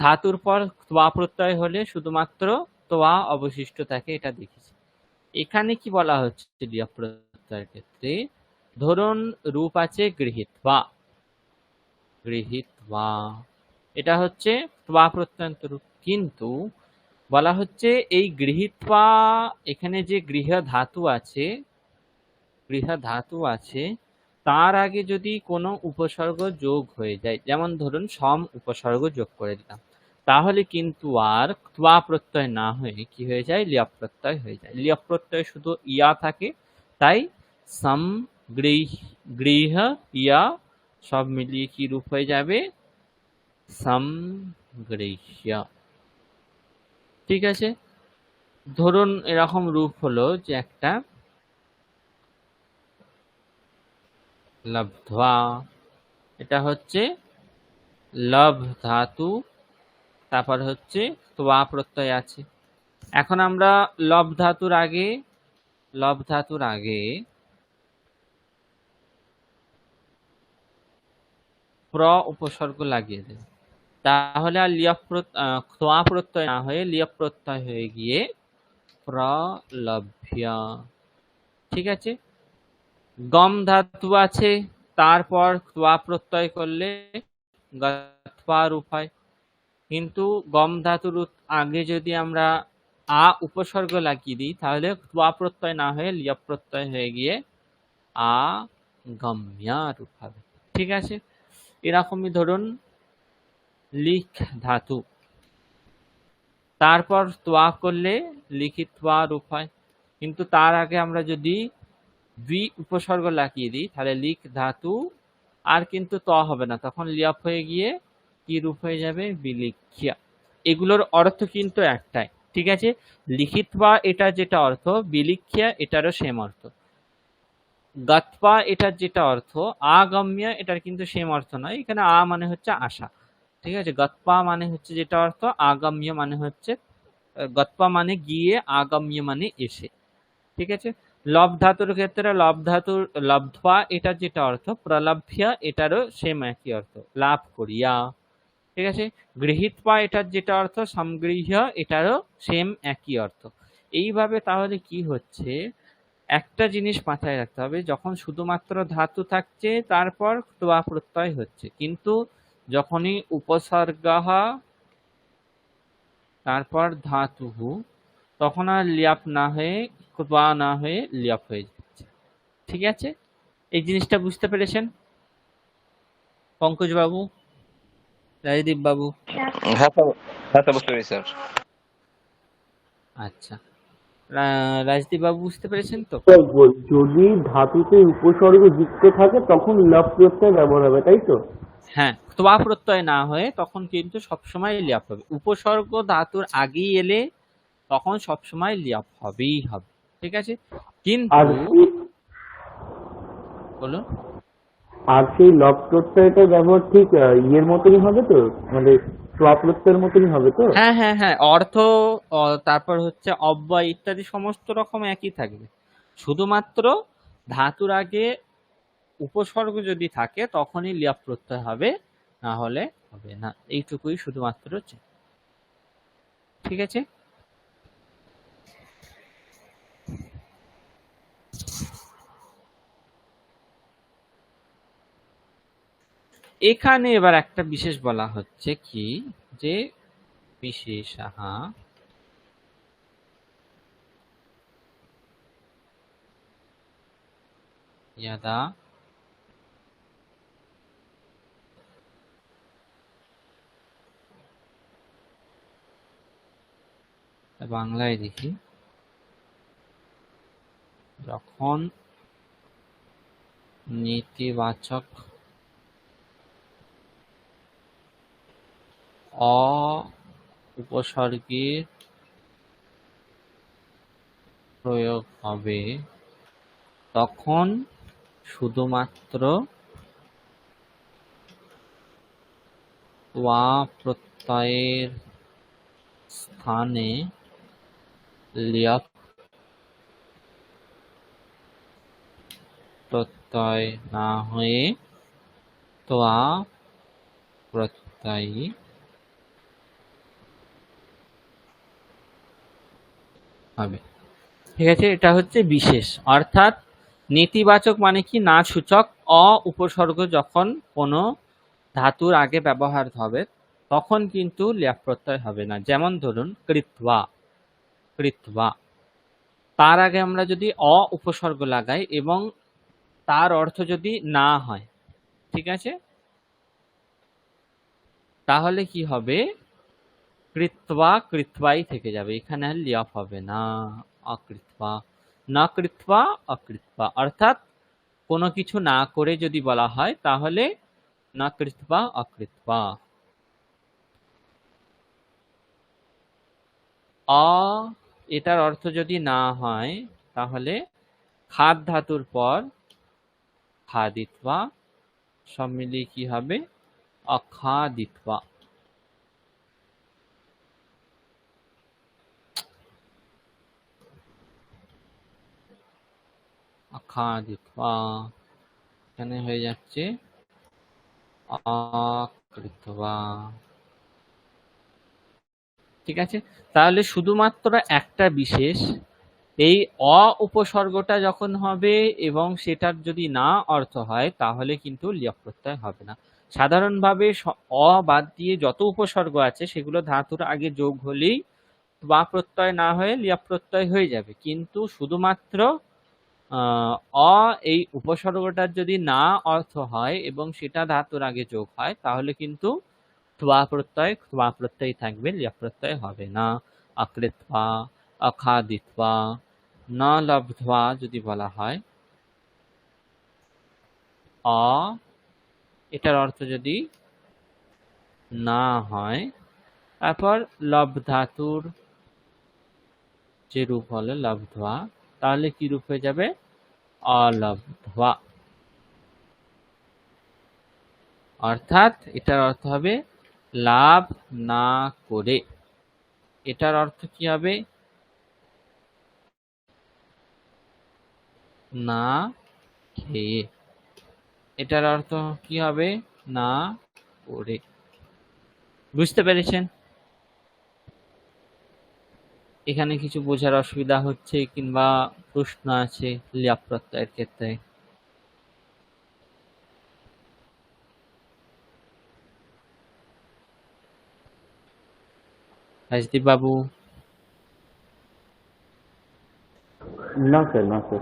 ধাতুর পর ত্বা প্রত্যয় হলে শুধুমাত্র ত্বা অবশিষ্ট থাকে, এটা দেখেছি। এখানে কি বলা হচ্ছে লিয়াপ প্রত্যয়ের ক্ষেত্রে? ধরুন রূপ আছে গৃহীত্বা, গৃহীত্বা, এটা হচ্ছে ত্বা প্রত্যয়ান্ত রূপ। কিন্তু বলা হচ্ছে এই গৃহীত্বা, এখানে যে গৃহ ধাতু আছে, গৃহ ধাতু আছে, তার আগে যদি কোনো উপসর্গ যোগ হয়ে যায়, যেমন ধরুন সম উপসর্গ যোগ করে দিলাম, তাহলে কিন্তু আর ত্বা প্রত্যয় না হয়ে কি হয়ে যায়? লিয়াপ প্রত্যয় হয়ে যায়। লিয়াপ প্রত্যয় শুধু ইয়া থাকে, তাই গৃহ ইয়া সব মিলিয়ে কি রূপ হয়ে যাবে? সমগৃহ্য। ঠিক আছে, ধরুন এরকম রূপ হলো যে একটা লব্ধ্বা, এটা হচ্ছে লভ ধাতু, তারপর হচ্ছে ত্বা প্রত্যয় আছে। এখন আমরা লভ ধাতুর আগে প্র উপসর্গ লাগিয়ে দেব, তাহলে আর ত্বা প্রত্যয় না হয়ে লিয়প প্রত্যয় হয়ে গিয়ে প্রলভ্য। ঠিক আছে, গম ধাতু আছে, তারপর ত্বা প্রত্যয় করলে গত্বা রূপ হয়। কিন্তু গম ধাতুর আগে যদি আমরা আ উপসর্গ লাগিয়ে দিই তাহলে ত্বা প্রত্যয় না হয়ে লিয়প প্রত্যয় হয়ে গিয়ে আ গম্য রূপ হবে। ঠিক আছে, এরকমই ধরুন লিখ ধাতু, তারপর ত্বা করলে লিখিত্বা রূপ হয়। কিন্তু তার আগে আমরা যদি বি উপসর্গ লাগিয়ে দিই তাহলে লিখ ধাতু আর কিন্তু ত হবে না, তখন লিয়প হয়ে গিয়ে কি রূপ হয়ে যাবে? বিলিখ্যা। এগুলোর অর্থ কিন্তু একটাই। ঠিক আছে, লিখিত্বা এটা যেটা অর্থ, বিলিখ্যা এটারও সেম অর্থ। গত্বা এটার যেটা অর্থ, আগম্য এটার কিন্তু সেম অর্থ নয়। এখানে আ মানে হচ্ছে আশা। ঠিক আছে, গত্বা মানে হচ্ছে যেটা অর্থ, আগম্য মানে হচ্ছে, গত্বা মানে গিয়ে, আগম্য মানে এসে। ঠিক আছে, লব ধাতুর ক্ষেত্রে লব্ধ্বা এটার যেটা অর্থ, প্রলভ্য এটারও সেম একই অর্থ, লাভ করিয়া। ঠিক আছে, গৃহীত্বা এটার যেটা অর্থ, সমগৃহ্য এটারও সেম একই অর্থ। এইভাবে তাহলে কি হচ্ছে, একটা জিনিস মাথায় রাখতে হবে, যখন শুধুমাত্র ধাতু থাকছে তারপর ত্বা প্রত্যয় হচ্ছে, কিন্তু যখনই উপসর্গ তারপর ধাতু তখন আর লিয়াপ না হয়ে ত্বা না হয়ে লিয়াপ হয়ে যাচ্ছে। ঠিক আছে, এই জিনিসটা বুঝতে পেরেছেন পঙ্কজ বাবু, রাজদীপ বাবু? হ্যাঁ স্যার, হ্যাঁ স্যার, বুঝতে পেরেছি স্যার। আচ্ছা, রাজদীপ বাবু বুঝতে পেরেছেন তো? যদি ধাতুতে উপসর্গ যুক্ত থাকে তখন লব প্রত্যয় ব্যবহার হবে, তাই তো? হ্যাঁ, ত্বা প্রত্যয় না হয়ে তখন কিন্তু সবসময় লিয়াপ হবে। উপসর্গ ধাতুর আগেই এলে তখন সবসময় লিয়াপ হবেই হবে। ঠিক আছে, আর কিন্তু বলুন। আর সেই লব প্রত্যয়টার ব্যবহার ঠিক ইয়ের মতনই হবে তো, মানে ত্বা প্রত্যয়ের মতনই হবে তো? হ্যাঁ হ্যাঁ হ্যাঁ, অর্থ তারপর হচ্ছে অব্যয় ইত্যাদি সমস্ত রকম একই থাকবে। শুধুমাত্র ধাতুর আগে উপসর্গ যদি থাকে তখনই লিয়াপ প্রত্যয় হবে, না হলে হবে না। এইটুকুই শুধুমাত্র চেঞ্জ। ঠিক আছে, এখানে এবার একটা বিশেষ বলা হচ্ছে কি, যে বিশেষঃ यदा বাংলায় দেখি, যখন নেতিবাচক অ উপসর্গের প্রয়োগ হবে তখন শুধুমাত্র ত্বা প্রত্যয়ের স্থানে লিয়াপ প্রত্যয় না হয়ে ত্বা প্রত্যয় হবে। ঠিক আছে, এটা হচ্ছে বিশেষ, অর্থাৎ নেতিবাচক মানে কি, না সূচক অ উপসর্গ যখন কোনো ধাতুর আগে ব্যবহার হবে তখন কিন্তু লিয়াপ প্রত্যয় হবে না। যেমন ধরুন কৃত্বা, কৃত্বা তার আগে আমরা যদি অ উপসর্গ লাগাই এবং তার অর্থ যদি না হয়, ঠিক আছে, তাহলে কি হবে, কৃত্বা কৃত্বাই থেকে যাবে, এখানে আর লিয়াপ হবে না, অকৃত্বা। না কৃত্বা অকৃত্বা, অর্থাৎ কোনো কিছু না করে যদি বলা হয় তাহলে না কৃত্বা অকৃত্বা। অ এটার অর্থ যদি না হয় তাহলে খাদ ধাতুর পর খাদিত্বা, সব মিলিয়ে কি হবে? অখাদিত্বা। অখাদিত্বা এখানে হয়ে যাচ্ছে অকৃত্বা। ঠিক আছে, তাহলে শুধুমাত্র একটা বিশেষ, এই অ উপসর্গটা যখন হবে এবং সেটার যদি না অর্থ হয় তাহলে কিন্তু লিয়ক প্রত্যয় হবে না। সাধারণভাবে অ বাদ দিয়ে যত উপসর্গ আছে সেগুলো ধাতুর আগে যোগ হলেই বা প্রত্যয় না হয়ে লিয়ক প্রত্যয় হয়ে যাবে, কিন্তু শুধুমাত্র অ এই উপসর্গটার যদি না অর্থ হয় এবং সেটা ধাতুর আগে যোগ হয় তাহলে কিন্তু ত্বা প্রত্যয় থাকবে, লিয়ক প্রত্যয় হবে না। অকৃত্বা, অখাদিত্বা, ন লব্ধ্বা যদি বলা হয়, অ এটার অর্থ যদি না হয়, তারপর লব ধাতুর যে রূপ হলো লব্ধ্বা, তাহলে কি রূপ হয়ে যাবে? অলব্ধ্বা। অর্থাৎ এটার অর্থ হবে লাভ না করে। এটার অর্থ কি হবে? না খেয়ে। এটার অর্থ কি হবে? না করে। বুঝতে পেরেছেন? এখানে কিছু বোঝার অসুবিধা হচ্ছে কিংবা প্রশ্ন আছে লিয়াপ প্রত্যয়ের ক্ষেত্রে? রাজদীপ বাবু? না স্যার, না স্যার।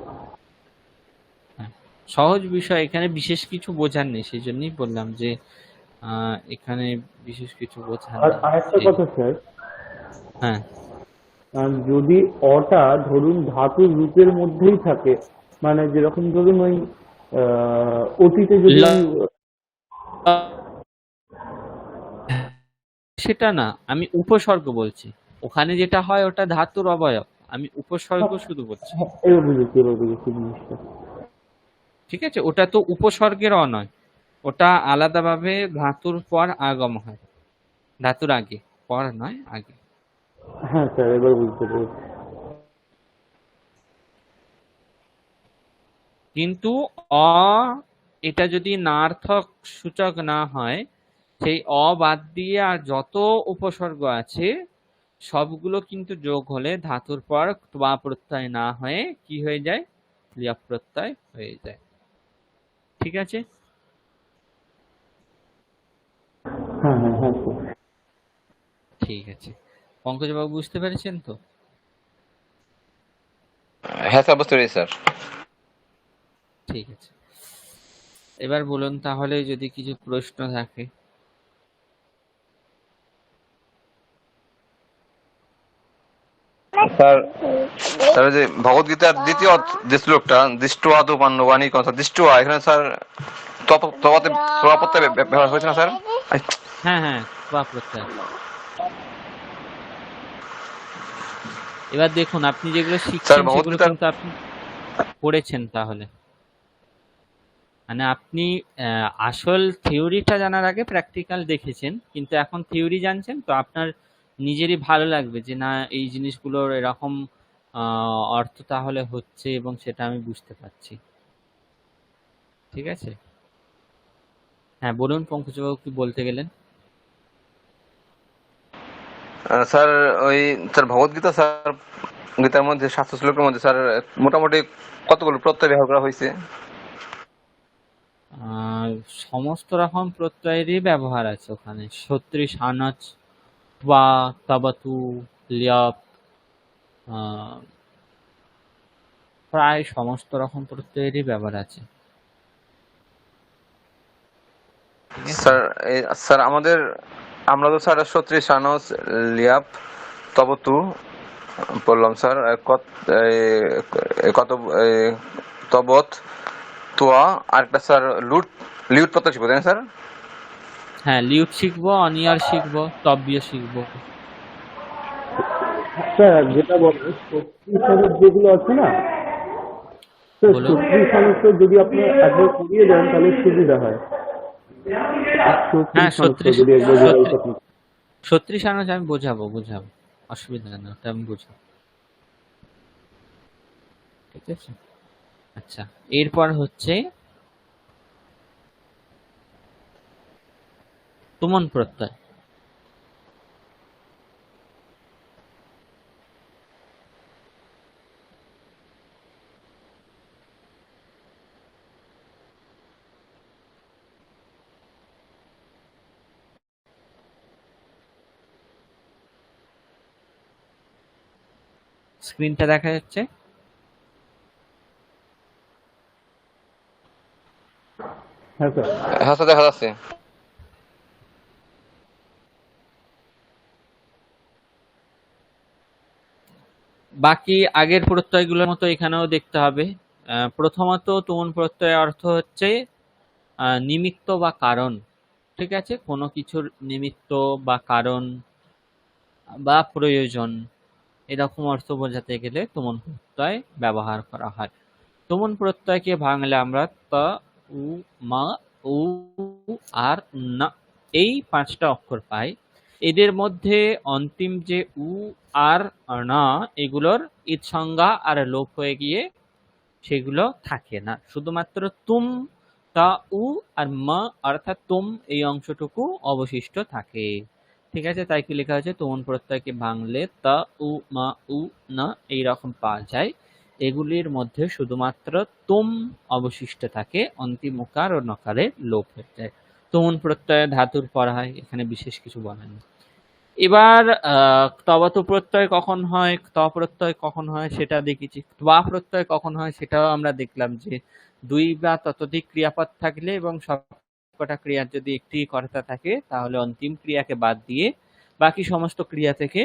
হ্যাঁ, সহজ বিষয়, এখানে বিশেষ কিছু বোঝার নেই, সেই জন্যই বললাম যে এখানে বিশেষ কিছু বোঝার আর নেই। আরেকটা কথা স্যার, হ্যাঁ, যদি অটা ধরুন ধাতুর রূপের মধ্যেই থাকে, মানে যেরকম ধরুন ওই অতীতে যদি ওই সেটা না, আমি উপসর্গ বলছি। ওখানে যেটা হয় ওটা ধাতুর অবয়ব, আমি উপসর্গ শুধু বলছি। হ্যাঁ, এবার বুঝেছি, এবার বুঝেছি জিনিসটা। ঠিক আছে, ওটা তো উপসর্গের নয়, ওটা আলাদাভাবে ধাতুর পর আগম হয়, ধাতুর আগে, পর নয় আগে। হ্যাঁ স্যার, এবার বুঝতে পেরেছি। কিন্তু অ এটা যদি নার্থক সূচক না হয়, সেই অ বাদ দিয়ে আর যত উপসর্গ আছে সবগুলো কিন্তু যোগ হলে ধাতুর পর ত্বা প্রত্যয় না হয়ে কি হয়ে যায়? লিয়ক প্রত্যয় হয়ে যায়। ঠিক আছে? হ্যাঁ হ্যাঁ হ্যাঁ স্যার। ঠিক আছে, পঙ্কজ বাবু বুঝতে পেরেছেন তো? হ্যাঁ স্যার, বুঝতে পেরেছি স্যার। ঠিক আছে, এবার বলুন তাহলে যদি কিছু প্রশ্ন থাকে। স্যার, স্যার ওই যে ভগবদ্গীতার দ্বিতীয় যে শ্লোকটা দৃষ্ট্বা তু পাণ্ডবানি কথা দৃষ্ট্বা, এখানে স্যার ত্বা প্রত্যয় ব্যবহার হয়েছে না স্যার? হ্যাঁ হ্যাঁ, ত্বা প্রত্যয়। এবার দেখুন, আপনি যেগুলো স্যার শিখছেন সেগুলো ভগবদ্গীতার কিন্তু আপনি পড়েছেন, তাহলে মানে আপনি আসল থিওরিটা জানার আগে প্র্যাকটিক্যাল দেখেছেন, কিন্তু এখন থিওরি জানছেন তো আপনার নিজেরই ভালো লাগবে যে না, এই জিনিসগুলোর এরকম অর্থ তাহলে হচ্ছে এবং সেটা আমি বুঝতে পারছি। ঠিক আছে, হ্যাঁ বলুন পঙ্কজবাবু, কি বলতে গেলেন? স্যার ওই স্যার ভগবদ্গীতা স্যার গীতার মধ্যে 700 শ্লোকের মধ্যে স্যার মোটামুটি কতগুলো প্রত্যয় ব্যবহার করা হয়েছে? সমস্ত রকম প্রত্যয়েরই ব্যবহার আছে ওখানে, সত্রি সানচ বা তাবাতু লিয়াপ, প্রায় সমস্ত রকম প্রত্যয়েরই ব্যবহার আছে। ঠিক আছে, স্যার স্যার আমরা তো স্যার সত্রি সানস লিয়াপ তবতু বললাম স্যার কত কত তবত তোয়া আরেকটা স্যার লিউট প্রত্যয় শিখবো তাই না স্যার? হ্যাঁ, লিউট শিখবো, অনিয়ার শিখবো, তব্য শিখবো। স্যার যেটা বলেন শক্তি স্বরূপ যেগুলো আছে না স্যার, বলুন। শক্তি সংস্কৃত যদি আপনি একবার করিয়ে দেন তাহলে সুবিধা হয়। শক্তি হ্যাঁ, সংস্কৃত যদি একবার বোঝাই থাকি। ছত্রিশ আনাজ আমি বোঝাবো, অসুবিধা নেই, ওটা আমি বোঝাবো। ঠিক আছে, আচ্ছা। এরপর হচ্ছে তুমন প্রত্যয়। স্ক্রিনটা দেখা যাচ্ছে? হ্যাঁ স্যার। হ্যাঁ স্যার দেখা যাচ্ছে। বাকি আগের প্রত্যয়গুলোর মতো এখানেও দেখতে হবে। প্রথমত তুমন প্রত্যয়ের অর্থ হচ্ছে নিমিত্ত বা কারণ। ঠিক আছে, কোনো কিছুর নিমিত্ত বা কারণ বা প্রয়োজন, এরকম অর্থ বোঝাতে গেলে তুমন প্রত্যয় ব্যবহার করা হয়। তুমন প্রত্যয়কে ভাঙলে আমরা ত, উ, মা, উ আর না, এই 5টা অক্ষর পাই। এদের মধ্যে অন্তিম যে উ আর না, এগুলোর ঈদ সংজ্ঞা আর লোপ হয়ে গিয়ে সেগুলো থাকে না, শুধুমাত্র তুম, তা, উ আর মা অর্থাৎ তুম এই অংশটুকু অবশিষ্ট থাকে। ঠিক আছে, তাই কি লেখা হয়েছে তুমন প্রত্যয়কে ভাঙলে তা, উ, মা, উ, না এইরকম পাওয়া যায়। এগুলির মধ্যে শুধুমাত্র তুম অবশিষ্ট থাকে, অন্তিম উকার ও নকারে লোপ হয়ে যায়। তুমন প্রত্যয় ধাতুর পড়া হয়, এখানে বিশেষ কিছু বলা নেই। এবার তবাত প্রত্যয় কখন হয়, ত প্রত্যয় কখন হয় সেটা দেখেছি। ত্বা প্রত্যয় কখন হয় সেটাও আমরা দেখলাম, যে 2 বা ততোধিক ক্রিয়াপদ থাকলে এবং সবকটা ক্রিয়ার যদি একটি কর্তা থাকে তাহলে অন্তিম ক্রিয়াকে বাদ দিয়ে বাকি সমস্ত ক্রিয়া থেকে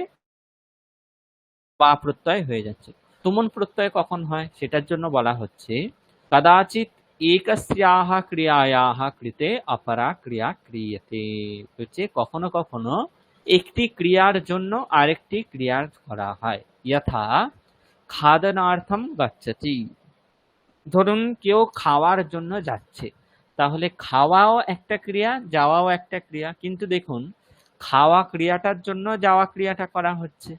পা প্রত্যয় হয়ে যাচ্ছে। তুমন প্রত্যয় কখন হয় সেটার জন্য বলা হচ্ছে কদাচিৎ একস্যাহ ক্রিয়ায়াহ কৃতে অপরা ক্রিয়া ক্রিয়তে। হচ্ছে কখনো কখনো একটি ক্রিয়ার জন্য আরেকটি ক্রিয়া করা হয়। যথা খাদনার্থম গচ্ছতি, ধরুন কেউ খাওয়ার জন্য যাচ্ছে, তাহলে খাওয়াও একটা ক্রিয়া, যাওয়াও একটা ক্রিয়া, কিন্তু দেখুন খাওয়া ক্রিয়াটার জন্য যাওয়া ক্রিয়াটা করা হচ্ছে।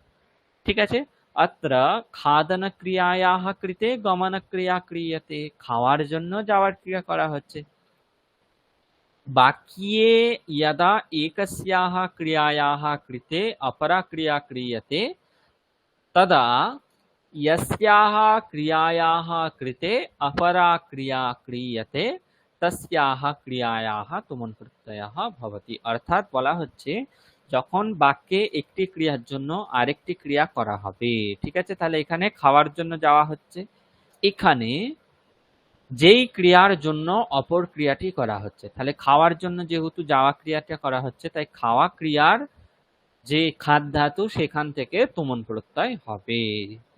ঠিক আছে, অত্র খাদন ক্রিয়ায়াহ কৃতে গমন ক্রিয়া ক্রিয়তে, খাওয়ার জন্য যাওয়ার ক্রিয়া করা হচ্ছে। বাক্যে यदा एकस्याः क्रियायाः कृते अपरा क्रिया क्रियते तदा यस्याः क्रियायाः कृते अपरा क्रिया क्रियते तस्याः क्रियायाः तुमन प्रत्ययः भवति। অর্থাৎ বলা হচ্ছে যখন বাক্যে একটি ক্রিয়ার জন্য আরেকটি ক্রিয়া করা হবে। ঠিক আছে, তাহলে এখানে খাওয়ার জন্য যাওয়া হচ্ছে, এখানে যেই ক্রিয়ার জন্য অপর ক্রিয়াটি করা হচ্ছে, তাহলে খাওয়ার জন্য যেহেতু যাওয়া ক্রিয়াটা করা হচ্ছে, তাই খাওয়া ক্রিয়ার যে খাদ ধাতু সেখান থেকে তুমন প্রত্যয় হবে।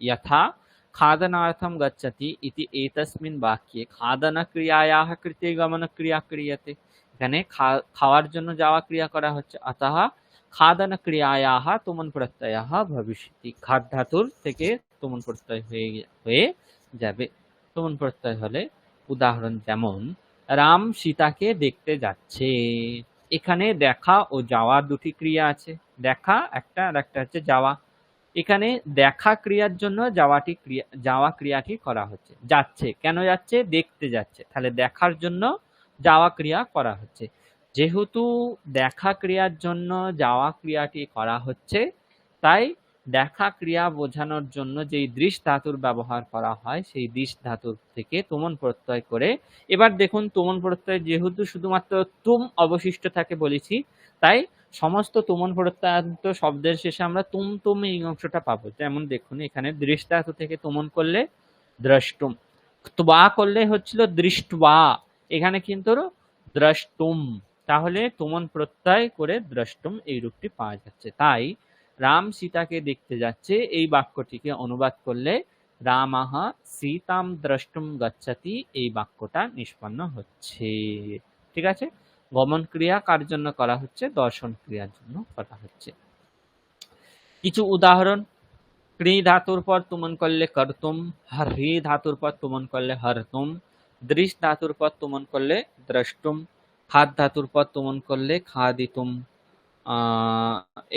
यथा खादनार्थम गच्छति इति एतस्मिन् वाक्ये खादन क्रियायाः कृते गमन क्रिया क्रियते, এখানে খাওয়ার জন্য যাওয়া ক্রিয়া করা হচ্ছে, अतः खादन क्रियायाः तुमन प्रत्ययः भविष्यति, খাদ ধাতুর থেকে তুমন প্রত্যয় হয়ে যাবে। তুমন প্রত্যয় হলে উদাহরণ যেমন রাম সীতাকে দেখতে যাচ্ছে, এখানে দেখা ও যাওয়া দুটি ক্রিয়া আছে, দেখা একটা আর একটা হচ্ছে যাওয়া। এখানে দেখা ক্রিয়ার জন্য যাওয়া ক্রিয়াটি করা হচ্ছে, যাচ্ছে কেন যাচ্ছে, দেখতে যাচ্ছে, তাহলে দেখার জন্য যাওয়া ক্রিয়া করা হচ্ছে। যেহেতু দেখা ক্রিয়ার জন্য যাওয়া ক্রিয়াটি করা হচ্ছে, তাই দেখা ক্রিয়া বোঝানোর জন্য যেই দৃশ ধাতুর ব্যবহার করা হয় সেই দৃশ ধাতুর থেকে তুমন প্রত্যয় করে। এবার দেখুন তুমন প্রত্যয় যেহেতু শুধুমাত্র তুম অবশিষ্ট থাকে বলেছি, তাই সমস্ত তুমন প্রত্যয়ান্ত শব্দের শেষে আমরা তুম তুম এই অংশটা পাবো। যেমন দেখুন এখানে দৃশ ধাতু থেকে তুমন করলে দ্রষ্টুম, ত্বা করলে হচ্ছিল দৃষ্ট্বা, এখানে কিন্তু দ্রষ্টুম, তাহলে তুমন প্রত্যয় করে দ্রষ্টুম এই রূপটি পাওয়া যাচ্ছে। তাই রাম সীতাকে দেখতে যাচ্ছে, এই বাক্যটিকে অনুবাদ করলে রামাহ সীতাম দ্রষ্টুম গচ্ছতি, এই বাক্যটা নিষ্পন্ন হচ্ছে। ঠিক আছে, গমন ক্রিয়া কার জন্য করা হচ্ছে? দর্শন ক্রিয়ার জন্য করা হচ্ছে। কিছু উদাহরণ: ক্রি ধাতুর পর তুমন করলে করতুম, হরি ধাতুর পর তুমন করলে হরতুম, দৃশ ধাতুর পর তুমন করলে দ্রষ্টুম, খাদ ধাতুর পর তুমন করলে খাদিতুম।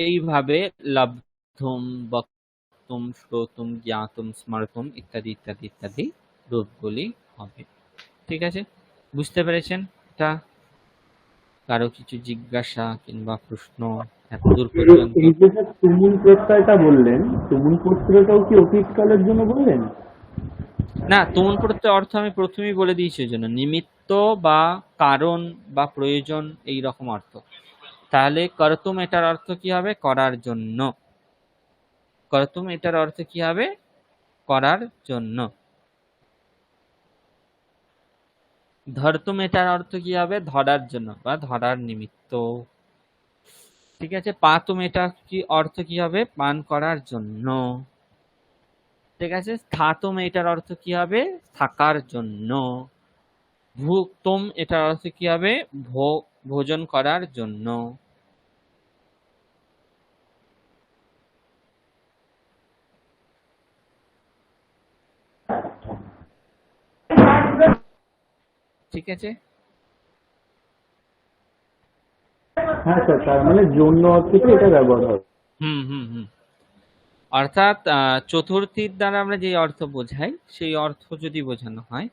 এইভাবে লব্ধুম, বক্তুম, শ্রোতুম, জ্ঞাতুম, স্মর্তুম ইত্যাদি ইত্যাদি ইত্যাদি রূপগুলি হবে। ঠিক আছে, বুঝতে পেরেছেন? এটা কারো কিছু জিজ্ঞাসা কিংবা প্রশ্ন এতদূর পর্যন্ত? এই যে স্যার তুমুল প্রত্যয়টা বললেন, তুমুল প্রত্যয়টাও কি অতীতকালের জন্য বললেন? না, তুমুল প্রত্যয় অর্থ আমি প্রথমেই বলে দিয়েছি, ওই জন্য নিমিত্ত বা কারণ বা প্রয়োজন, এই রকম অর্থ। তাহলে করতুম এটার অর্থ কি হবে? করার জন্য। করতুম এটার অর্থ কি হবে? করার জন্য। ধরতুম এটার অর্থ কি হবে? ধরার জন্য বা ধরার নিমিত্ত। ঠিক আছে, পাতুম এটা কি অর্থ কি হবে? পান করার জন্য। ঠিক আছে, স্থাতুম এটার অর্থ কি হবে? থাকার জন্য। ভুক্তুম এটার অর্থ কি হবে? ভোজন করার জন্য। ঠিক আছে, হ্যাঁ স্যার, তার মানে জন্য অর্থে এটা ব্যবহার হবে। হুম হুম হুম। অর্থাৎ চতুর্থীর দ্বারা আমরা যে অর্থ বোঝাই, সেই অর্থ যদি বোঝানো হয়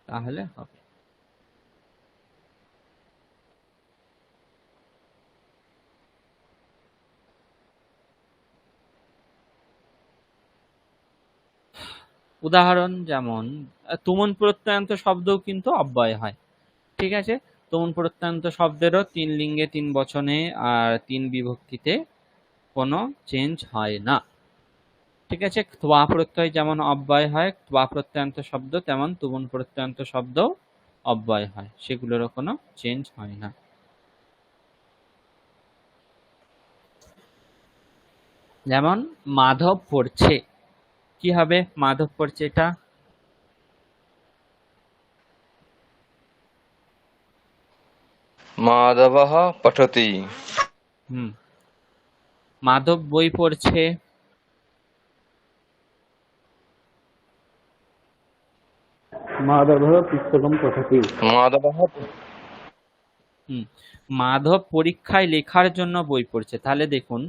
তাহলে হবে। উদাহরণ যেমন তুমুন প্রত্যয়ান্ত শব্দও কিন্তু অব্যয় হয়। ঠিক আছে, তুমুন প্রত্যয়ান্ত শব্দেরও ৩ লিঙ্গে ৩ বচনে আর ৩ বিভক্তিতে কোনো চেঞ্জ হয় না। ঠিক আছে, ত্বা প্রত্যয় যেমন অব্যয় হয়, ত্বা প্রত্যয়ান্ত শব্দ, তেমন তুমুন প্রত্যয়ান্ত শব্দ অব্যয় হয়, সেগুলোরও কোনো চেঞ্জ হয় না। যেমন মাধব পড়ছে, কি হবে? মাধব পড়ছে এটা মাধবः পঠতি। হুম। মাধব বই পড়ছে, মাধবः পুস্তকম পঠতি। মাধবः হুম। মাধব পরীক্ষায় লেখার জন্য বই পড়ছে, তাহলে দেখুন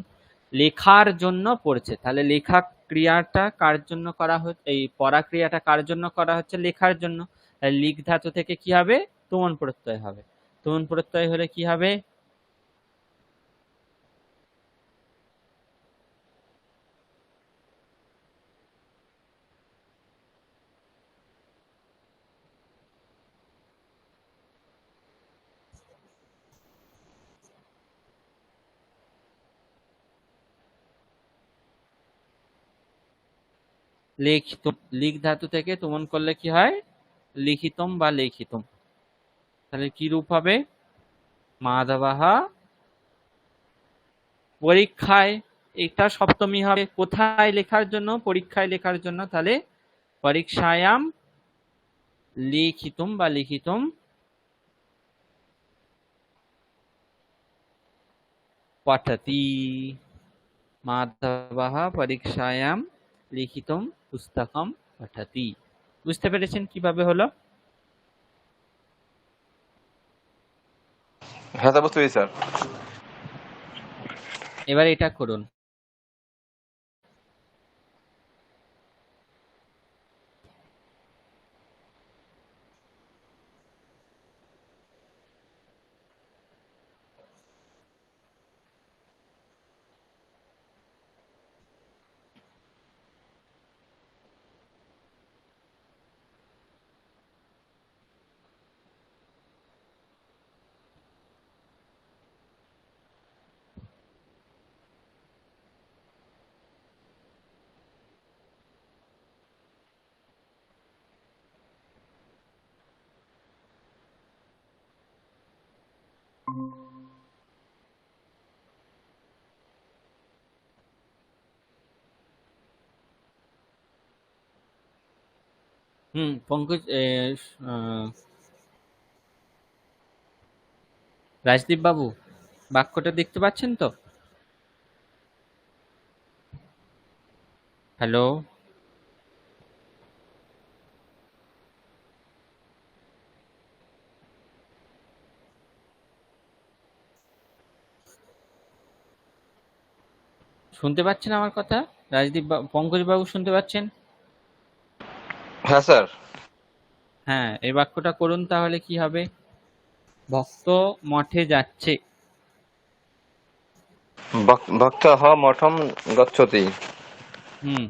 লেখার জন্য পড়ছে, তাহলে লেখা ক্রিয়াটা কার জন্য করা হচ্ছে? এই পড়া ক্রিয়াটা কার জন্য করা হচ্ছে? লেখার জন্য। তাহলে লিখ ধাতু থেকে কি হবে? তুমন প্রত্যয় হবে। তুমন প্রত্যয় হলে কি হবে? লিখিতম। লিখ ধাতু থেকে তুমন করলে কি হয়? লিখিতম বা লেখিতম। তাহলে কি রূপ হবে? মাধবাহা পরীক্ষায়, এটা সপ্তমী হবে। কোথায় লেখার জন্য? পরীক্ষায় লেখার জন্য। তাহলে পরীক্ষায়াম লিখিতম বা লিখিতম পঠতি। মাধবः পরীক্ষায়াম লিখিতম পুস্তকম পঠতি। বুঝতে পেরেছেন কিভাবে হলো? হ্যাঁ স্যার, বুঝতে পেরেছি স্যার। এবার এটা করুন। পঙ্কজ আহ, রাজদীপ বাবু, বাক্যটা দেখতে পাচ্ছেন তো? হ্যালো? শুনতে পাচ্ছেন আমার কথা? রাজদীপ বাবু, পঙ্কজ বাবু শুনতে পাচ্ছেন? হ্যাঁ স্যার। হ্যাঁ, এই বাক্যটা করুন, তাহলে কি হবে? ভক্ত মঠে যাচ্ছে। ভক্তঃ মঠম গচ্ছতি। হুম।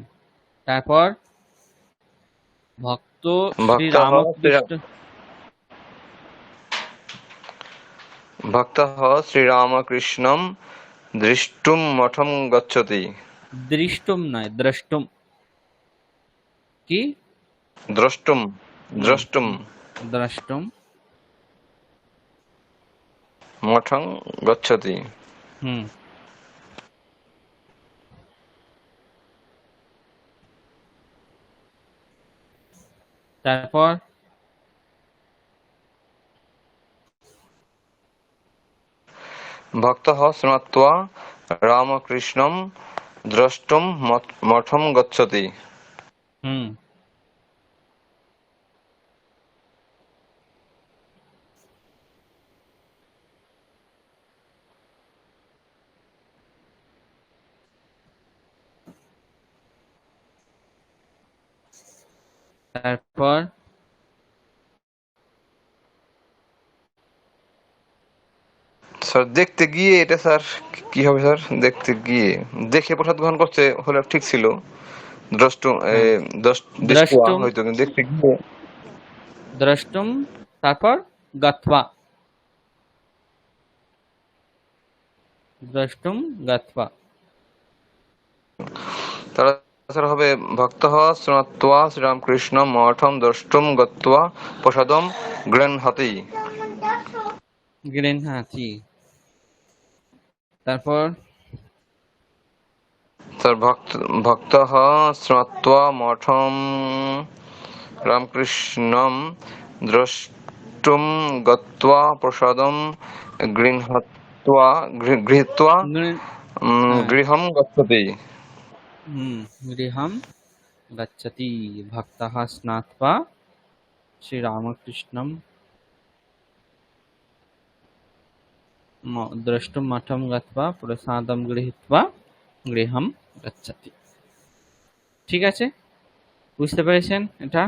তারপর ভক্ত শ্রী ভক্তঃ রামকৃষ্ণ। ভক্তঃ শ্রীরামকৃষ্ণম দৃষ্টুম মঠম গচ্ছতি। দৃষ্টুম নয়, দ্রষ্টুম। কি? দ্রষ্টুম। হুম। দ্রষ্টুম দ্রষ্টুম। মঠং গচ্ছতি। হুম। তারপর ভক্তঃ স্মৃত্বা রামকৃষ্ণম দ্রষ্টুম মঠম গচ্ছতি। হুম। তারপর স্যার দেখতে গিয়ে, এটা স্যার কি হবে স্যার? দেখতে গিয়ে, দেখে প্রসাদ গ্রহণ করতে হলে ঠিক ছিল। দ্রষ্টুম হ্যাঁ, দৃষ্টুয়া দ্রষ্টুম। হয়তো, কিন্তু দেখতে গিয়ে। দ্রষ্টুম। তারপর গত্বা। দ্রষ্টুম গত্বা। তাহলে স্যার হবে ভক্তঃ স্মৃত্বা শ্রীরামকৃষ্ণ মঠম দ্রষ্টুম গত্বা প্রসাদম গৃহ্ণাতি। গৃহ্ণাতি। তারপর স্যার ভক্তঃ স্মৃত্বা মঠম রামকৃষ্ণম দ্রষ্টুম গত্বা প্রসাদম গৃহ্ণাত্বা গৃহীত্বা গৃ- হ্যাঁ। গৃহম গচ্ছতি। গৃহম গচ্ছতি। ভক্তः স্নাত্वा শ্রীরামকৃষ্ণম দ্রষ্টুম মঠম গত্वा প্রসাদম গৃহীত্वा গৃহম গচ্ছতি। ঠিক আছে? বুঝতে পেরেছেন এটা?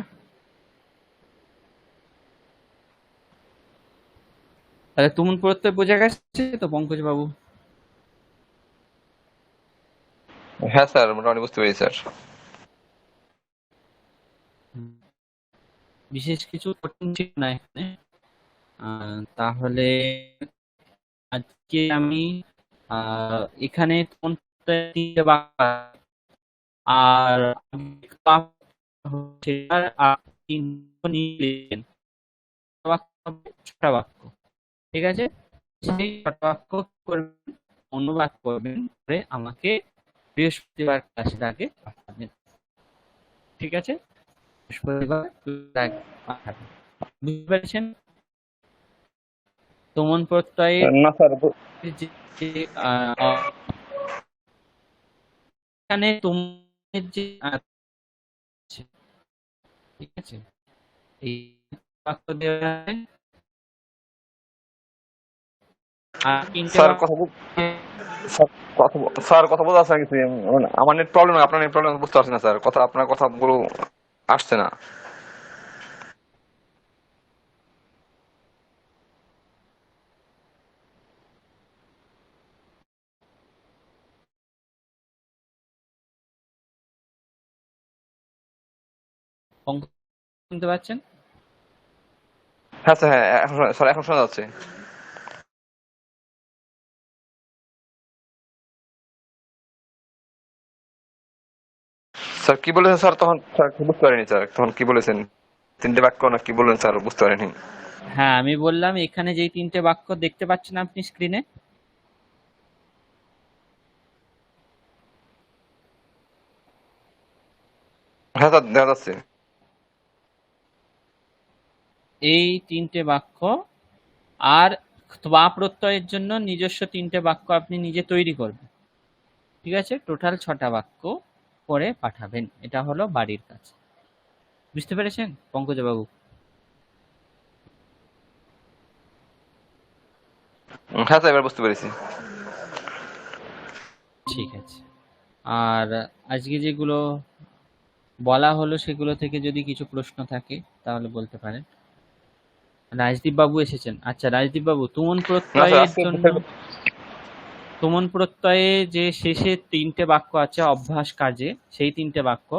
তাহলে তুমুল প্রত্যয় বোঝা গেছে তো পঙ্কজ বাবু? হ্যাঁ স্যার, মোটামুটি বুঝতে পেরেছি স্যার। হুম। বিশেষ কিছু কঠিন ছিল না এখানে। তাহলে আজকে আমি এখানে কোন তিনটে বাক্য আর হচ্ছে আর তিন নিয়ে লিখবেন। বাক্য হবে ছটা বাক্য। ঠিক আছে? সেই ছটা বাক্য করবেন, অনুবাদ করবেন, করে আমাকে বৃহস্পতিবার ক্লাসের আগে পাঠাবেন। ঠিক আছে? বৃহস্পতিবার ক্লাসের আগে পাঠাবেন। বুঝতে পেরেছেন? তোমন প্রত্যয়ের না স্যার। যে আহ, এখানে তোমনের যে আছে, ঠিক আছে, এই বাক্য দেওয়া আছে, আর তিনটে স্যার বাক্য। স্যার স্যার কথা বলতে আসছে না কিছু। আমার নেট প্রবলেম, আপনার নেট প্রবলেম বুঝতে পারছি না স্যার। আপনার কথাগুলো আসছে না। অঙ্ক শুনতে পাচ্ছেন? হ্যাঁ স্যার, হ্যাঁ স্যার এখন শোনা যাচ্ছে। স্যার কি বলেছেন স্যার তখন? স্যার বুঝতে পারিনি স্যার, তখন কি বলেছেন? তিনটে বাক্য না কি বললেন স্যার? বুঝতে পারিনি। হ্যাঁ, আমি বললাম এখানে যেই তিনটে বাক্য দেখতে পাচ্ছেন আপনি স্ক্রিনে, হ্যাঁ স্যার দেখা যাচ্ছে। এই 3টে বাক্য, আর ত্বা প্রত্যয়ের জন্য নিজস্ব 3টে বাক্য আপনি নিজে তৈরি করবেন। ঠিক আছে, টোটাল 6টা বাক্য করে পাঠাবেন। এটা হলো বাড়ির কাজ। বুঝতে পেরেছেন পঙ্কজ বাবু? হ্যাঁ স্যার, এবার বুঝতে পেরেছি। ঠিক আছে। আর আজকে যেগুলো বলা হলো সেগুলো থেকে যদি কিছু প্রশ্ন থাকে তাহলে বলতে পারেন। রাজদীপ বাবু এসেছেন। আচ্ছা রাজদীপ বাবু, তুমন না স্যার, প্রত্যয়ের আজকে জন্য তুমন প্রত্যয়ে যে শেষে 3টে বাক্য আছে অভ্যাস কাজে, সেই 3টে বাক্য,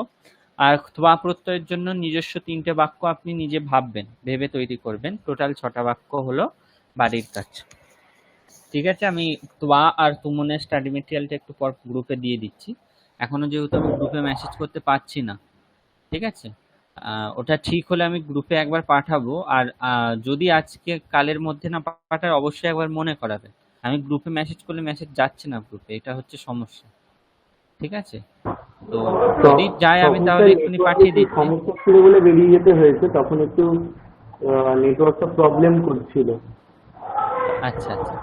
আর ত্বা প্রত্যয়ের জন্য নিজস্ব 3টে বাক্য আপনি নিজে ভাববেন, ভেবে তৈরি করবেন। টোটাল 6টা বাক্য হলো বাড়ির কাজ। ঠিক আছে, আমি ত্বা আর তুমনের স্টাডি মেটেরিয়ালটা একটু পর গ্রুপে দিয়ে দিচ্ছি। এখনো যেহেতু আমি গ্রুপে মেসেজ করতে পারছি না, ঠিক আছে, ওটা ঠিক হলে আমি গ্রুপে একবার পাঠাবো। আর যদি আজকে কালের মধ্যে না পাঠায় অবশ্যই একবার মনে করাবেন। আমি গ্রুপে মেসেজ করলে মেসেজ যাচ্ছে না গ্রুপে, এটা হচ্ছে সমস্যা। ঠিক আছে, তো যদি যায় আমি তখন তাহলে স্যার এক্ষুনি নেটওয়ার্কে পাঠিয়ে একটু দিচ্ছি। সমস্যা ছিল বলে বেরিয়ে যেতে হয়েছে, তখন একটু নেটওয়ার্কটা প্রবলেম করছিল। আচ্ছা আচ্ছা,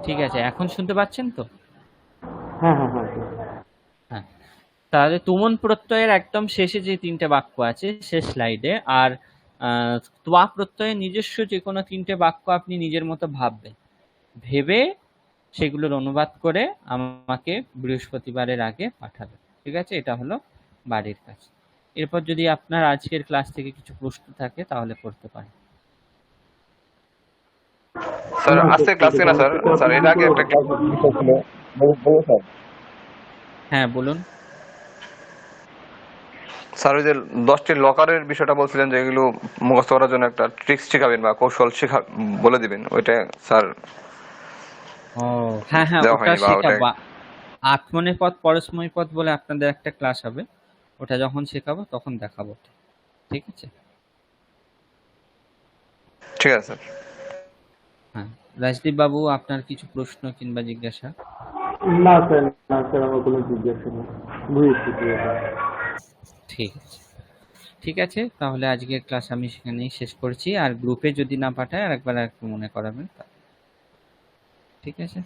ঠিক আছে, এখন শুনতে পাচ্ছেন তো? হ্যাঁ হ্যাঁ হ্যাঁ হ্যাঁ। হ্যাঁ, তাহলে তুমন প্রত্যয়ের একদম শেষে যে 3টে বাক্য আছে শেষ স্লাইডে, আর ত্বা প্রত্যয়ের নিজস্ব যে কোনো 3টে বাক্য আপনি নিজের মতো ভাববেন, ভেবে সেগুলোর অনুবাদ করে আমাকে বৃহস্পতিবারের আগে পাঠাবেন। ঠিক আছে, এটা হলো বাড়ির কাজ। এরপর যদি আপনার আজকের ক্লাস থেকে কিছু প্রশ্ন থাকে তাহলে করতে পারেন। স্যার না আজকে স্যার, ক্লাসে ঠিক না আছে, স্যার, আমার থেকে স্যার এর আপনাদের আগে কোনো একটা অর্ডার নেই। বিষয় ছিল, বলবো স্যার? হ্যাঁ বলুন। স্যার ওই যে 10টি লকারের বিষয়টা বলছিলেন, যেগুলো মুখস্থ করার জন্য একটা ট্রিক্স শেখাবেন বা কৌশল বলে দিবেন, ওইটা স্যার ও হ্যাঁ হ্যাঁ, দেওয়া ওটা হয়নি, বা ওটা শেখাবো। আত্মনেপদ পদ পরস্ময় পদ বলে আপনাদের একটা ক্লাস হবে, ওটা যখন শেখাবো তখন দেখাবো। ঠিক আছে। ঠিক আছে স্যার। হ্যাঁ, রাজদীপ বাবু আপনার কিছু প্রশ্ন কিংবা জিজ্ঞাসা? না স্যার, না স্যার, আমার কোনো জিজ্ঞাসা নেই, বুঝেছি ঠিক আছে। ঠিক আছে, ঠিক আছে, তাহলে আজকের ক্লাস আমি সেখানেই শেষ করছি। আর গ্রুপে যদি না পাঠায় আর একবার একটু মনে করাবেন। ঠিক আছে,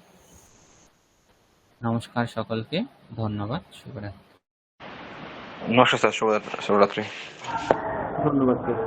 নমস্কার সকলকে, ধন্যবাদ, শুভরাত্রি। নমস্কার স্যার, শুভরাত্রি। ধন্যবাদ স্যার।